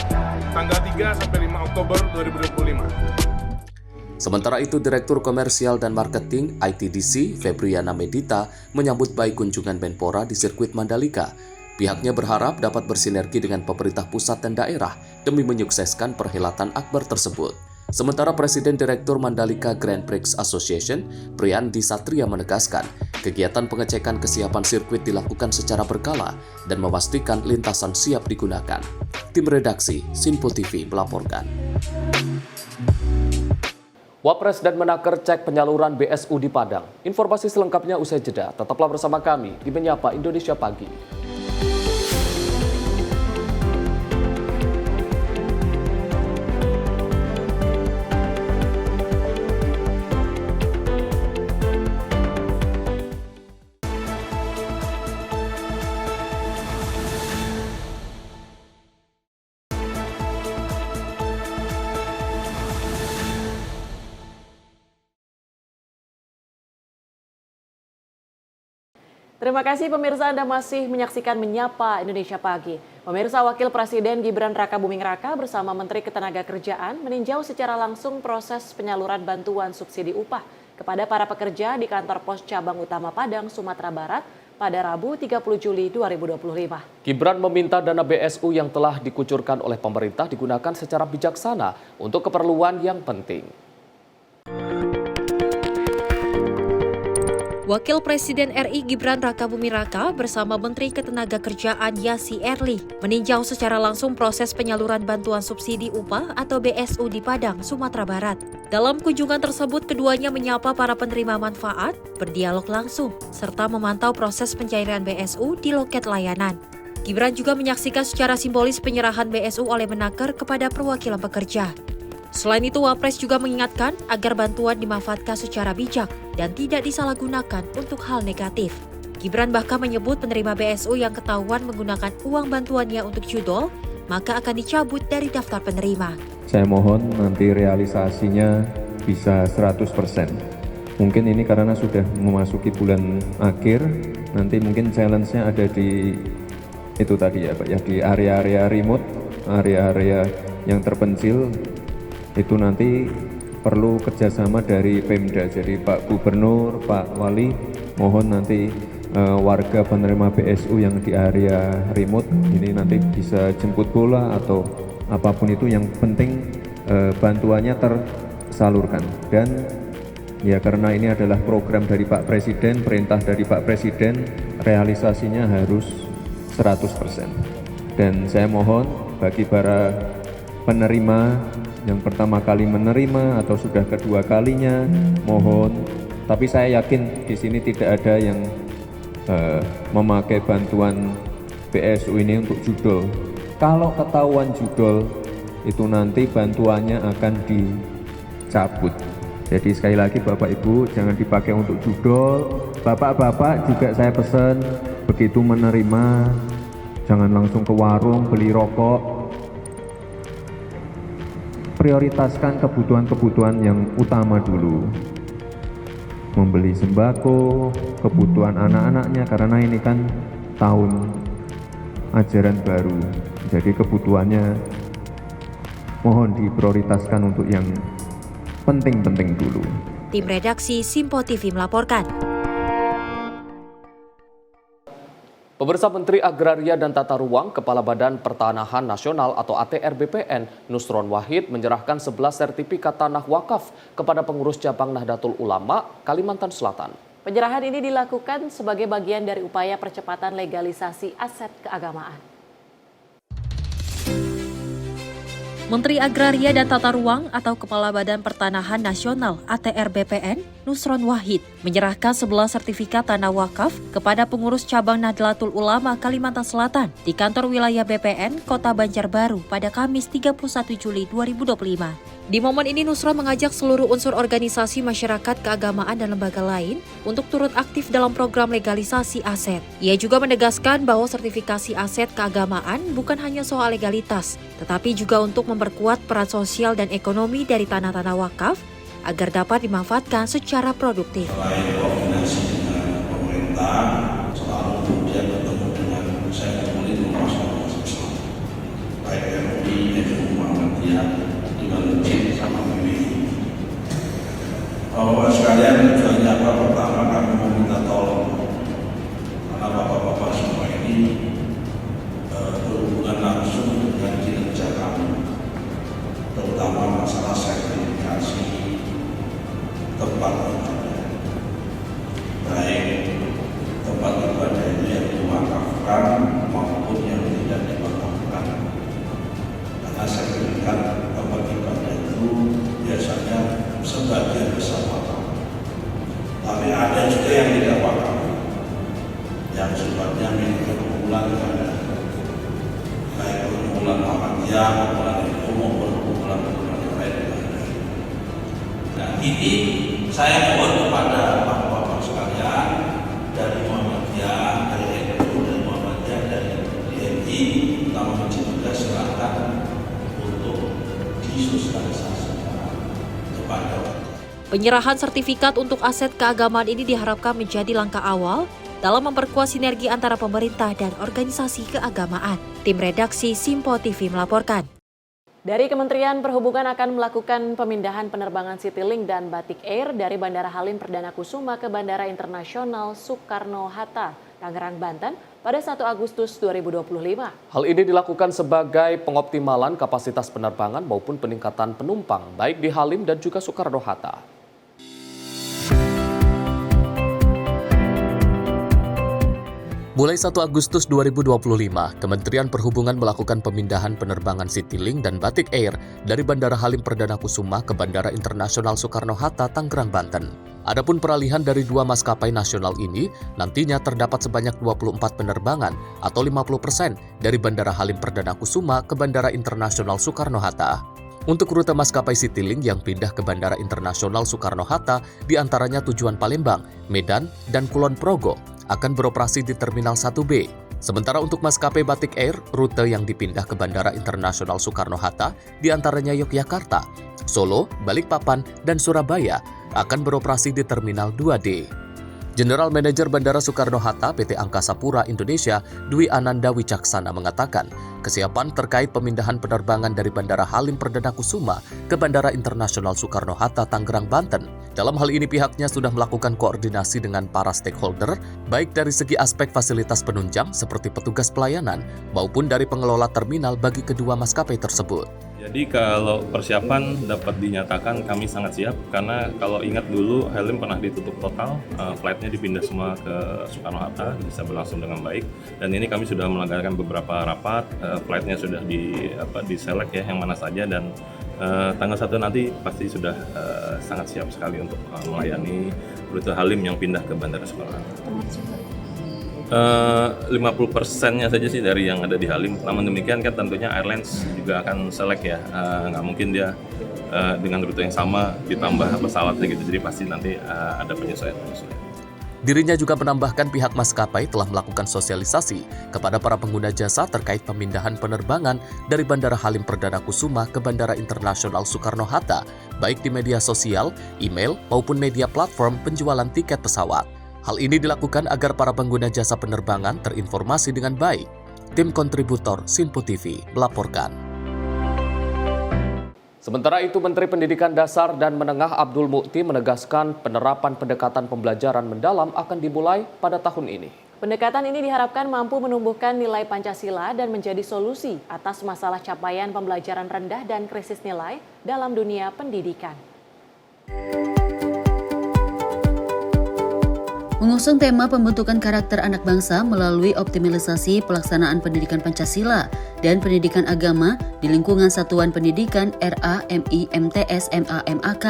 tanggal 3 sampai 5 Oktober 2025. Sementara itu, Direktur Komersial dan Marketing ITDC, Febriana Medita, menyambut baik kunjungan Menpora di sirkuit Mandalika. Pihaknya berharap dapat bersinergi dengan pemerintah pusat dan daerah demi menyukseskan perhelatan akbar tersebut. Sementara Presiden Direktur Mandalika Grand Prix Association, Priyandi Satria menegaskan, kegiatan pengecekan kesiapan sirkuit dilakukan secara berkala dan memastikan lintasan siap digunakan. Tim redaksi Simpo TV melaporkan. Wapres dan Menaker cek penyaluran BSU di Padang. Informasi selengkapnya usai jeda. Tetaplah bersama kami di Menyapa Indonesia Pagi. Terima kasih pemirsa, Anda masih menyaksikan Menyapa Indonesia Pagi. Pemirsa, Wakil Presiden Gibran Rakabuming Raka bersama Menteri Ketenagakerjaan meninjau secara langsung proses penyaluran bantuan subsidi upah kepada para pekerja di kantor pos cabang utama Padang, Sumatera Barat pada Rabu 30 Juli 2025. Gibran meminta dana BSU yang telah dikucurkan oleh pemerintah digunakan secara bijaksana untuk keperluan yang penting. Wakil Presiden RI Gibran Rakabuming Raka bersama Menteri Ketenagakerjaan Yassi Erli meninjau secara langsung proses penyaluran bantuan subsidi upah atau BSU di Padang, Sumatera Barat. Dalam kunjungan tersebut, keduanya menyapa para penerima manfaat, berdialog langsung, serta memantau proses pencairan BSU di loket layanan. Gibran juga menyaksikan secara simbolis penyerahan BSU oleh Menaker kepada perwakilan pekerja. Selain itu, Wapres juga mengingatkan agar bantuan dimanfaatkan secara bijak dan tidak disalahgunakan untuk hal negatif. Gibran bahkan menyebut penerima BSU yang ketahuan menggunakan uang bantuannya untuk judol, maka akan dicabut dari daftar penerima. Saya mohon nanti realisasinya bisa 100%. Mungkin ini karena sudah memasuki bulan akhir, nanti mungkin challenge-nya ada di itu tadi ya Pak, ya di area-area remote, area-area yang terpencil. Itu nanti perlu kerjasama dari Pemda. Jadi Pak Gubernur, Pak Wali, mohon nanti warga penerima BSU yang di area remote ini nanti bisa jemput bola atau apapun itu, yang penting bantuannya tersalurkan. Dan ya karena ini adalah program dari Pak Presiden, perintah dari Pak Presiden, realisasinya harus 100%. Dan saya mohon bagi para penerima yang pertama kali menerima atau sudah kedua kalinya, mohon, tapi saya yakin di sini tidak ada yang memakai bantuan BSU ini untuk judol. Kalau ketahuan judol, itu nanti bantuannya akan dicabut. Jadi sekali lagi Bapak Ibu, jangan dipakai untuk judol. Bapak-bapak juga saya pesan, begitu menerima, jangan langsung ke warung beli rokok. Prioritaskan kebutuhan-kebutuhan yang utama dulu. Membeli sembako, kebutuhan anak-anaknya, karena ini kan tahun ajaran baru. Jadi kebutuhannya mohon diprioritaskan untuk yang penting-penting dulu. Tim redaksi Simpo TV melaporkan. Pemirsa, Menteri Agraria dan Tata Ruang, Kepala Badan Pertanahan Nasional atau ATR BPN, Nusron Wahid menyerahkan 11 sertifikat tanah wakaf kepada pengurus cabang Nahdlatul Ulama, Kalimantan Selatan. Penyerahan ini dilakukan sebagai bagian dari upaya percepatan legalisasi aset keagamaan. Menteri Agraria dan Tata Ruang atau Kepala Badan Pertanahan Nasional ATR BPN, Nusron Wahid, menyerahkan 11 sertifikat tanah wakaf kepada pengurus cabang Nahdlatul Ulama Kalimantan Selatan di kantor wilayah BPN Kota Banjarbaru pada Kamis 31 Juli 2025. Di momen ini Nusron mengajak seluruh unsur organisasi masyarakat keagamaan dan lembaga lain untuk turut aktif dalam program legalisasi aset. Ia juga menegaskan bahwa sertifikasi aset keagamaan bukan hanya soal legalitas, tetapi juga untuk memperkuat peran sosial dan ekonomi dari tanah-tanah wakaf agar dapat dimanfaatkan secara produktif. Selain koordinasi dengan pemerintah, selalu kemudian bertemu dengan saya kemudian mempersoalkan Islam, baik MUI, NU, Muhammadiyah, dengan Masjid sama PBI. Bapak-bapak sekalian, tujuannya apa? Pertama, kami meminta tolong karena bapak-bapak semua ini berhubungan langsung dengan kinerja kami, terutama masalah sertifikasi tempat ibadah, baik tempat ibadah itu yang diwakafkan maupun yang tidak diwakafkan. Karena sertifikat tempat ibadah itu biasanya sebagian besar wakaf, tapi ada juga yang tidak wakaf, yang sifatnya milik perkumpulan ibadah, baik perkumpulan Muhammadiyah, perkumpulan NU maupun perkumpulan lain. Nah, ini saya mohon kepada bapak-bapak sekalian dari Muhammadiyah, dari NU, dari Muhammadiyah, dari DNI, terutama Masjid juga silakan untuk disosialisasikan kepada. Penyerahan sertifikat untuk aset keagamaan ini diharapkan menjadi langkah awal dalam memperkuat sinergi antara pemerintah dan organisasi keagamaan. Tim redaksi Simpo TV melaporkan. Dari Kementerian Perhubungan akan melakukan pemindahan penerbangan Citylink dan Batik Air dari Bandara Halim Perdana Kusuma ke Bandara Internasional Soekarno-Hatta, Tangerang, Banten pada 1 Agustus 2025. Hal ini dilakukan sebagai pengoptimalan kapasitas penerbangan maupun peningkatan penumpang baik di Halim dan juga Soekarno-Hatta. Mulai 1 Agustus 2025, Kementerian Perhubungan melakukan pemindahan penerbangan Citylink dan Batik Air dari Bandara Halim Perdana Kusuma ke Bandara Internasional Soekarno-Hatta, Tangerang, Banten. Adapun peralihan dari 2 maskapai nasional ini, nantinya terdapat sebanyak 24 penerbangan atau 50% dari Bandara Halim Perdana Kusuma ke Bandara Internasional Soekarno-Hatta. Untuk rute maskapai Citylink yang pindah ke Bandara Internasional Soekarno-Hatta, diantaranya tujuan Palembang, Medan, dan Kulon Progo, akan beroperasi di Terminal 1B. Sementara untuk maskapai Batik Air, rute yang dipindah ke Bandara Internasional Soekarno-Hatta, diantaranya Yogyakarta, Solo, Balikpapan, dan Surabaya, akan beroperasi di Terminal 2D. General Manager Bandara Soekarno-Hatta PT Angkasa Pura Indonesia, Dwi Ananda Wicaksana mengatakan, kesiapan terkait pemindahan penerbangan dari Bandara Halim Perdana Kusuma ke Bandara Internasional Soekarno-Hatta Tangerang, Banten. Dalam hal ini pihaknya sudah melakukan koordinasi dengan para stakeholder, baik dari segi aspek fasilitas penunjang seperti petugas pelayanan maupun dari pengelola terminal bagi kedua maskapai tersebut. Jadi kalau persiapan dapat dinyatakan kami sangat siap, karena kalau ingat dulu Halim pernah ditutup total, flightnya dipindah semua ke Soekarno-Hatta, bisa berlangsung dengan baik. Dan ini kami sudah melakukan beberapa rapat, flightnya sudah diselect ya yang mana saja, dan tanggal 1 nanti pasti sudah sangat siap sekali untuk melayani rute Halim yang pindah ke Bandara Soekarno-Hatta. 50%-nya saja sih dari yang ada di Halim. Namun demikian kan tentunya airlines juga akan select ya, nggak mungkin dia dengan rute yang sama ditambah pesawatnya gitu. Jadi pasti nanti ada penyesuaian. Dirinya juga menambahkan pihak maskapai telah melakukan sosialisasi kepada para pengguna jasa terkait pemindahan penerbangan dari Bandara Halim Perdana Kusuma ke Bandara Internasional Soekarno-Hatta, baik di media sosial, email, maupun media platform penjualan tiket pesawat. Hal ini dilakukan agar para pengguna jasa penerbangan terinformasi dengan baik. Tim kontributor Sinpo TV melaporkan. Sementara itu, Menteri Pendidikan Dasar dan Menengah Abdul Mukti menegaskan penerapan pendekatan pembelajaran mendalam akan dimulai pada tahun ini. Pendekatan ini diharapkan mampu menumbuhkan nilai Pancasila dan menjadi solusi atas masalah capaian pembelajaran rendah dan krisis nilai dalam dunia pendidikan. Mengusung tema pembentukan karakter anak bangsa melalui optimalisasi pelaksanaan pendidikan Pancasila dan pendidikan agama di lingkungan Satuan Pendidikan RAMIMTS-MAMAK.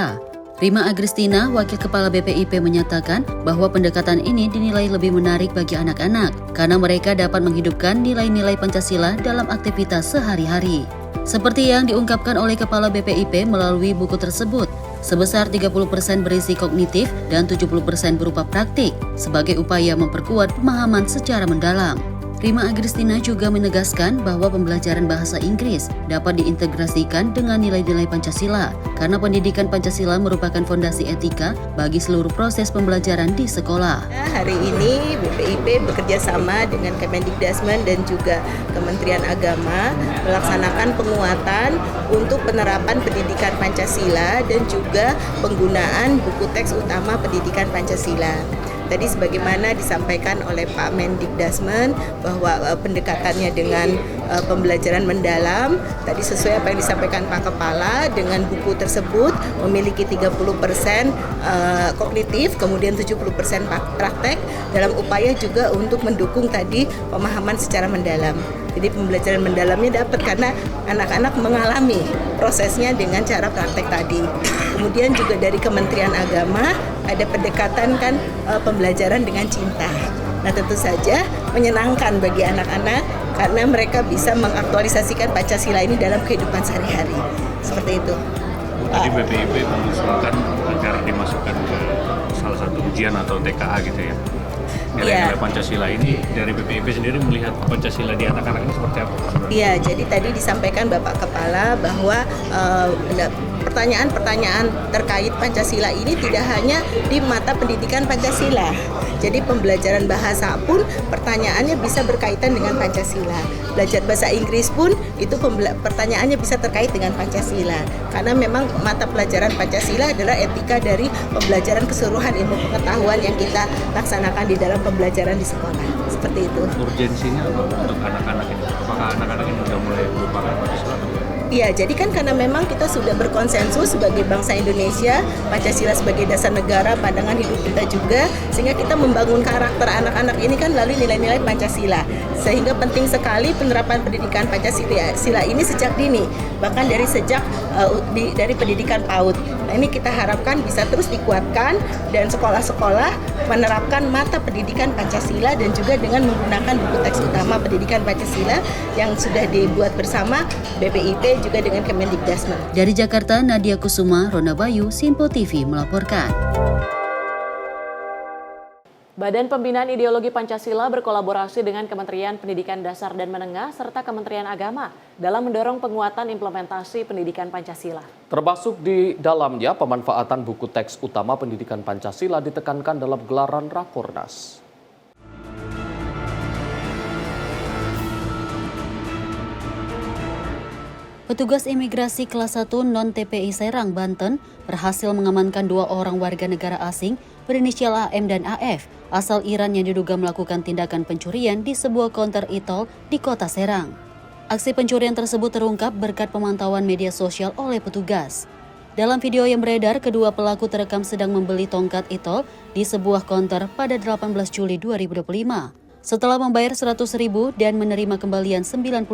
Rima Agristina, Wakil Kepala BPIP menyatakan bahwa pendekatan ini dinilai lebih menarik bagi anak-anak karena mereka dapat menghidupkan nilai-nilai Pancasila dalam aktivitas sehari-hari. Seperti yang diungkapkan oleh Kepala BPIP melalui buku tersebut, sebesar 30% berisi kognitif dan 70% berupa praktik sebagai upaya memperkuat pemahaman secara mendalam. Rima Agristina juga menegaskan bahwa pembelajaran bahasa Inggris dapat diintegrasikan dengan nilai-nilai Pancasila karena pendidikan Pancasila merupakan fondasi etika bagi seluruh proses pembelajaran di sekolah. Hari ini BPIP bekerja sama dengan Kemendikbudrismen dan juga Kementerian Agama melaksanakan penguatan untuk penerapan pendidikan Pancasila dan juga penggunaan buku teks utama pendidikan Pancasila. Tadi sebagaimana disampaikan oleh Pak Mendikbudrismen bahwa pendekatannya dengan pembelajaran mendalam, tadi sesuai apa yang disampaikan Pak Kepala, dengan buku tersebut memiliki 30% kognitif, kemudian 70% praktek dalam upaya juga untuk mendukung tadi pemahaman secara mendalam. Jadi pembelajaran mendalamnya dapat karena anak-anak mengalami prosesnya dengan cara praktek tadi. Kemudian juga dari Kementerian Agama ada pendekatan kan pembelajaran dengan cinta. Nah tentu saja menyenangkan bagi anak-anak karena mereka bisa mengaktualisasikan Pancasila ini dalam kehidupan sehari-hari. Seperti itu. Tadi BPIP mengusulkan agar dimasukkan ke salah satu ujian atau TKA gitu ya. Nilai-nilai Pancasila ini dari BPIP sendiri melihat Pancasila di anak-anak ini seperti apa? Iya, jadi tadi disampaikan Bapak Kepala bahwa pertanyaan-pertanyaan terkait Pancasila ini tidak hanya di mata pendidikan Pancasila. Jadi pembelajaran bahasa pun pertanyaannya bisa berkaitan dengan Pancasila. Belajar bahasa Inggris pun itu pertanyaannya bisa terkait dengan Pancasila. Karena memang mata pelajaran Pancasila adalah etika dari pembelajaran keseluruhan ilmu pengetahuan yang kita laksanakan di dalam pembelajaran di sekolah. Seperti itu. Urgensinya apa untuk anak-anak ini? Apakah anak-anak ini sudah mulai melupakan Pancasila? Iya, jadi kan karena memang kita sudah berkonsensus sebagai bangsa Indonesia, Pancasila sebagai dasar negara, pandangan hidup kita juga, sehingga kita membangun karakter anak-anak ini kan melalui nilai-nilai Pancasila. Sehingga penting sekali penerapan pendidikan Pancasila ini sejak dini, bahkan dari sejak dari pendidikan PAUD. Nah, ini kita harapkan bisa terus dikuatkan dan sekolah-sekolah menerapkan mata pendidikan Pancasila dan juga dengan menggunakan buku teks utama pendidikan Pancasila yang sudah dibuat bersama BPIP juga dengan Kemendikbudrismen. Dari Jakarta, Nadia Kusuma, Rona Bayu, Sinpo TV melaporkan. Badan Pembinaan Ideologi Pancasila berkolaborasi dengan Kementerian Pendidikan Dasar dan Menengah serta Kementerian Agama dalam mendorong penguatan implementasi pendidikan Pancasila. Termasuk di dalamnya pemanfaatan buku teks utama pendidikan Pancasila ditekankan dalam gelaran Rakornas. Petugas imigrasi kelas 1 non-TPI Serang, Banten berhasil mengamankan 2 orang warga negara asing berinisial AM dan AF asal Iran yang diduga melakukan tindakan pencurian di sebuah konter e-tol di kota Serang. Aksi pencurian tersebut terungkap berkat pemantauan media sosial oleh petugas. Dalam video yang beredar, kedua pelaku terekam sedang membeli tongkat e-tol di sebuah konter pada 18 Juli 2025. Setelah membayar 100.000 dan menerima kembalian 95.000,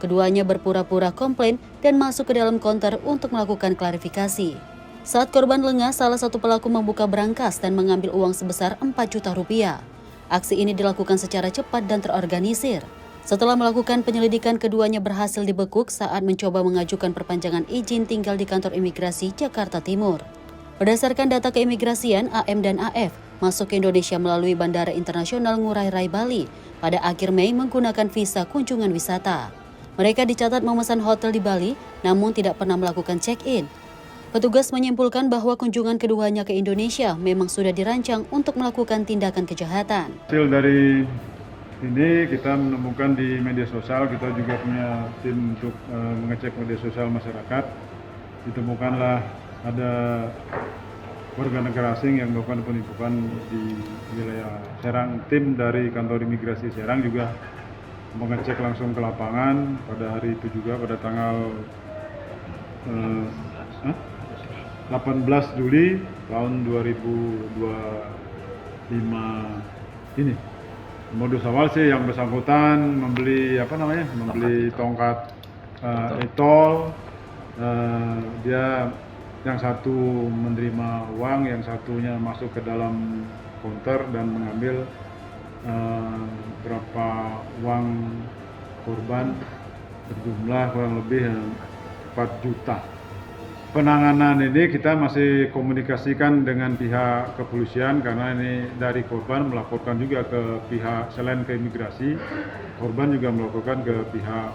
keduanya berpura-pura komplain dan masuk ke dalam konter untuk melakukan klarifikasi. Saat korban lengah, salah satu pelaku membuka berangkas dan mengambil uang sebesar 4 juta rupiah. Aksi ini dilakukan secara cepat dan terorganisir. Setelah melakukan penyelidikan, keduanya berhasil dibekuk saat mencoba mengajukan perpanjangan izin tinggal di kantor imigrasi Jakarta Timur. Berdasarkan data keimigrasian, AM dan AF masuk ke Indonesia melalui Bandara Internasional Ngurah Rai Bali pada akhir Mei menggunakan visa kunjungan wisata. Mereka dicatat memesan hotel di Bali, namun tidak pernah melakukan check-in. Petugas menyimpulkan bahwa kunjungan keduanya ke Indonesia memang sudah dirancang untuk melakukan tindakan kejahatan. Hasil dari ini kita menemukan di media sosial, kita juga punya tim untuk mengecek media sosial masyarakat. Ditemukanlah ada warga negara asing yang melakukan penipuan di wilayah Serang. Tim dari kantor imigrasi Serang juga mengecek langsung ke lapangan pada hari itu juga, pada tanggal 18 Juli tahun 2025 ini. Modus awal sih yang bersangkutan membeli membeli tongkat e-tol. Dia yang satu menerima uang, yang satunya masuk ke dalam konter dan mengambil berapa uang korban berjumlah kurang lebih 4 juta. Penanganan ini kita masih komunikasikan dengan pihak kepolisian karena ini dari korban melaporkan juga ke pihak, selain ke imigrasi, korban juga melaporkan ke pihak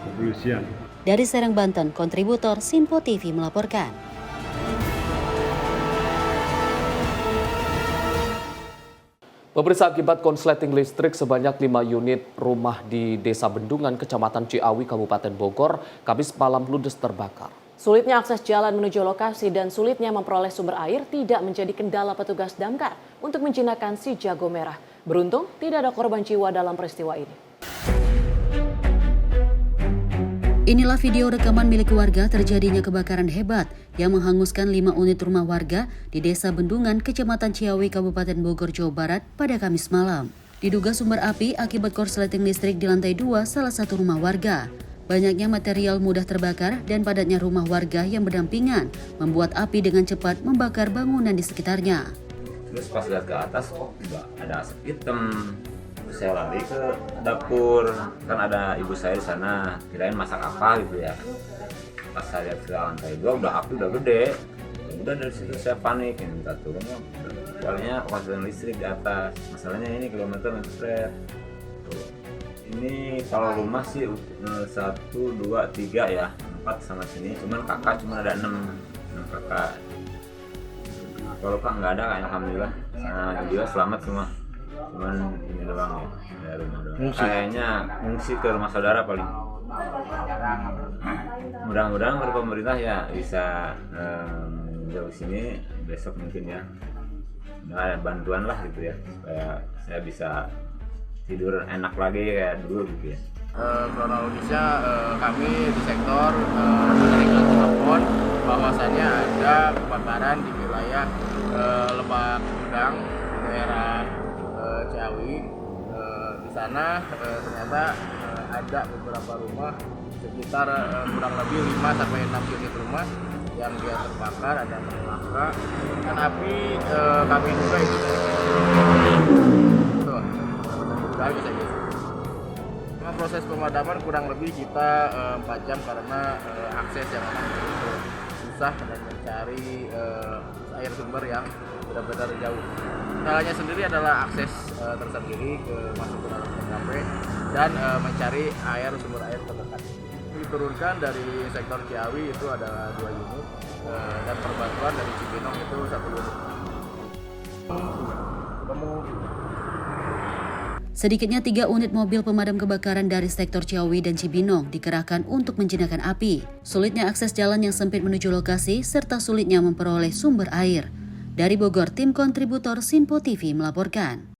kepolisian. Dari Serang, Banten, kontributor Sinpo TV melaporkan. Pemirsa, akibat konsleting listrik sebanyak 5 unit rumah di Desa Bendungan, Kecamatan Ciawi, Kabupaten Bogor, Kamis malam ludes terbakar. Sulitnya akses jalan menuju lokasi dan sulitnya memperoleh sumber air tidak menjadi kendala petugas damkar untuk menjinakkan si jago merah. Beruntung tidak ada korban jiwa dalam peristiwa ini. Inilah video rekaman milik warga terjadinya kebakaran hebat yang menghanguskan 5 unit rumah warga di Desa Bendungan, Kecamatan Ciawi, Kabupaten Bogor, Jawa Barat pada Kamis malam. Diduga sumber api akibat korsleting listrik di lantai 2 salah satu rumah warga. Banyaknya material mudah terbakar dan padatnya rumah warga yang berdampingan membuat api dengan cepat membakar bangunan di sekitarnya. Terus pas lihat ke atas, ada asap hitam. Terus saya lari ke dapur, kan ada ibu saya di sana, kirain masak apa gitu ya. Pas saya lihat ke lantai 2, api udah gede. Udah dari situ saya panik, minta turun. Soalnya korsleting listrik di atas. Masalahnya ini kilometer meter. Ini kalau rumah sih 1, 2, 3 ya, 4 sama sini. Cuman kakak cuma ada 6 kakak. Kalau kak nggak ada, alhamdulillah. Nah, dia selamat semua. Cuman ini doang ya, rumah doang. Kayaknya ngungsi ke rumah saudara paling. Mudah-mudahan dari pemerintah ya bisa jauh sini besok mungkin ya. Ada bantuan lah gitu ya, supaya saya bisa tidur enak lagi kayak dulu gitu ya. Kronologisnya kami di sektor menerima telepon bahwasannya ada kebakaran di wilayah Lebak Udang, daerah Ciawi. Di sana ternyata ada beberapa rumah sekitar kurang lebih 5-6 unit rumah yang dia terbakar, ada terbakar dan api kami duga itu bisa proses pemadaman kurang lebih kita 4 jam karena akses yang susah dan mencari air sumber yang benar-benar jauh. Kendalanya sendiri adalah akses tersendiri masuk ke dalam TKP dan mencari sumber air terdekat. Diturunkan dari sektor Ciawi itu adalah 2 unit dan perbantuan dari Cibinong itu 1 unit. Sedikitnya 3 unit mobil pemadam kebakaran dari sektor Ciawi dan Cibinong dikerahkan untuk menjinakkan api. Sulitnya akses jalan yang sempit menuju lokasi serta sulitnya memperoleh sumber air. Dari Bogor, tim kontributor Sinpo TV melaporkan.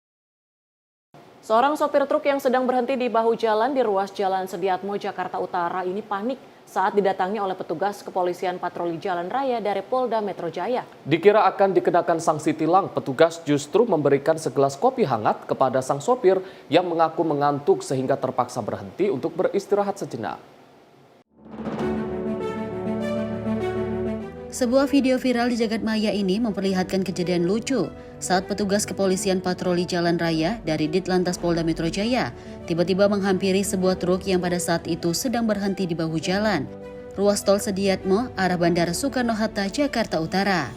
Seorang sopir truk yang sedang berhenti di bahu jalan di ruas Jalan Sediatmo, Jakarta Utara ini panik saat didatangi oleh petugas kepolisian patroli jalan raya dari Polda Metro Jaya. Dikira akan dikenakan sanksi tilang, petugas justru memberikan segelas kopi hangat kepada sang sopir yang mengaku mengantuk sehingga terpaksa berhenti untuk beristirahat sejenak. Sebuah video viral di jagat maya ini memperlihatkan kejadian lucu saat petugas kepolisian patroli jalan raya dari Ditlantas Polda Metro Jaya tiba-tiba menghampiri sebuah truk yang pada saat itu sedang berhenti di bahu jalan, ruas tol Sediatmo, arah Bandara Soekarno-Hatta, Jakarta Utara.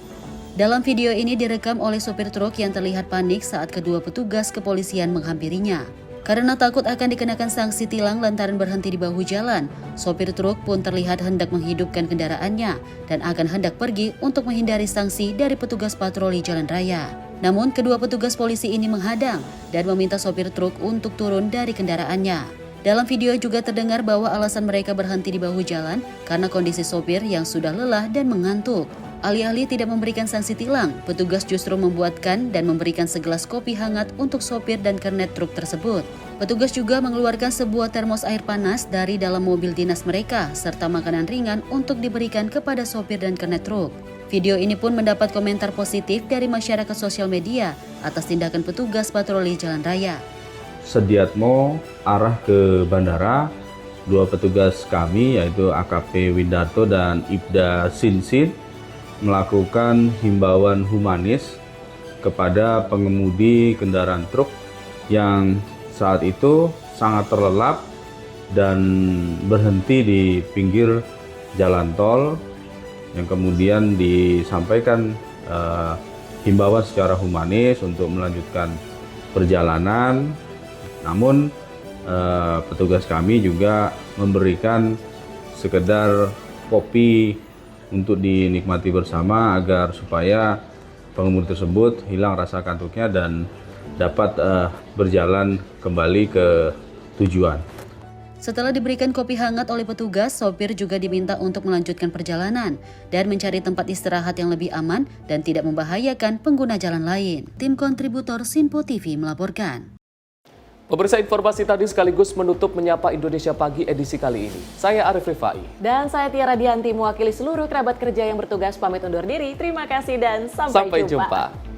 Dalam video ini direkam oleh sopir truk yang terlihat panik saat kedua petugas kepolisian menghampirinya. Karena takut akan dikenakan sanksi tilang lantaran berhenti di bahu jalan, sopir truk pun terlihat hendak menghidupkan kendaraannya dan akan hendak pergi untuk menghindari sanksi dari petugas patroli jalan raya. Namun kedua petugas polisi ini menghadang dan meminta sopir truk untuk turun dari kendaraannya. Dalam video juga terdengar bahwa alasan mereka berhenti di bahu jalan karena kondisi sopir yang sudah lelah dan mengantuk. Alih-alih tidak memberikan sanksi tilang, petugas justru membuatkan dan memberikan segelas kopi hangat untuk sopir dan kernet truk tersebut. Petugas juga mengeluarkan sebuah termos air panas dari dalam mobil dinas mereka, serta makanan ringan untuk diberikan kepada sopir dan kernet truk. Video ini pun mendapat komentar positif dari masyarakat sosial media atas tindakan petugas patroli jalan raya. Sediatmo arah ke bandara, 2 petugas kami yaitu AKP Windarto dan Ibda Sinsin melakukan himbauan humanis kepada pengemudi kendaraan truk yang saat itu sangat terlelap dan berhenti di pinggir jalan tol, yang kemudian disampaikan himbauan secara humanis untuk melanjutkan perjalanan. Namun petugas kami juga memberikan sekedar kopi untuk dinikmati bersama agar supaya pengemudi tersebut hilang rasa kantuknya dan dapat berjalan kembali ke tujuan. Setelah diberikan kopi hangat oleh petugas, sopir juga diminta untuk melanjutkan perjalanan dan mencari tempat istirahat yang lebih aman dan tidak membahayakan pengguna jalan lain. Tim kontributor Sinpo TV melaporkan. Pemirsa, informasi tadi sekaligus menutup Menyapa Indonesia Pagi edisi kali ini. Saya Arif Rifai. Dan saya Tiara Dianti, mewakili seluruh kerabat kerja yang bertugas pamit undur diri. Terima kasih dan sampai jumpa.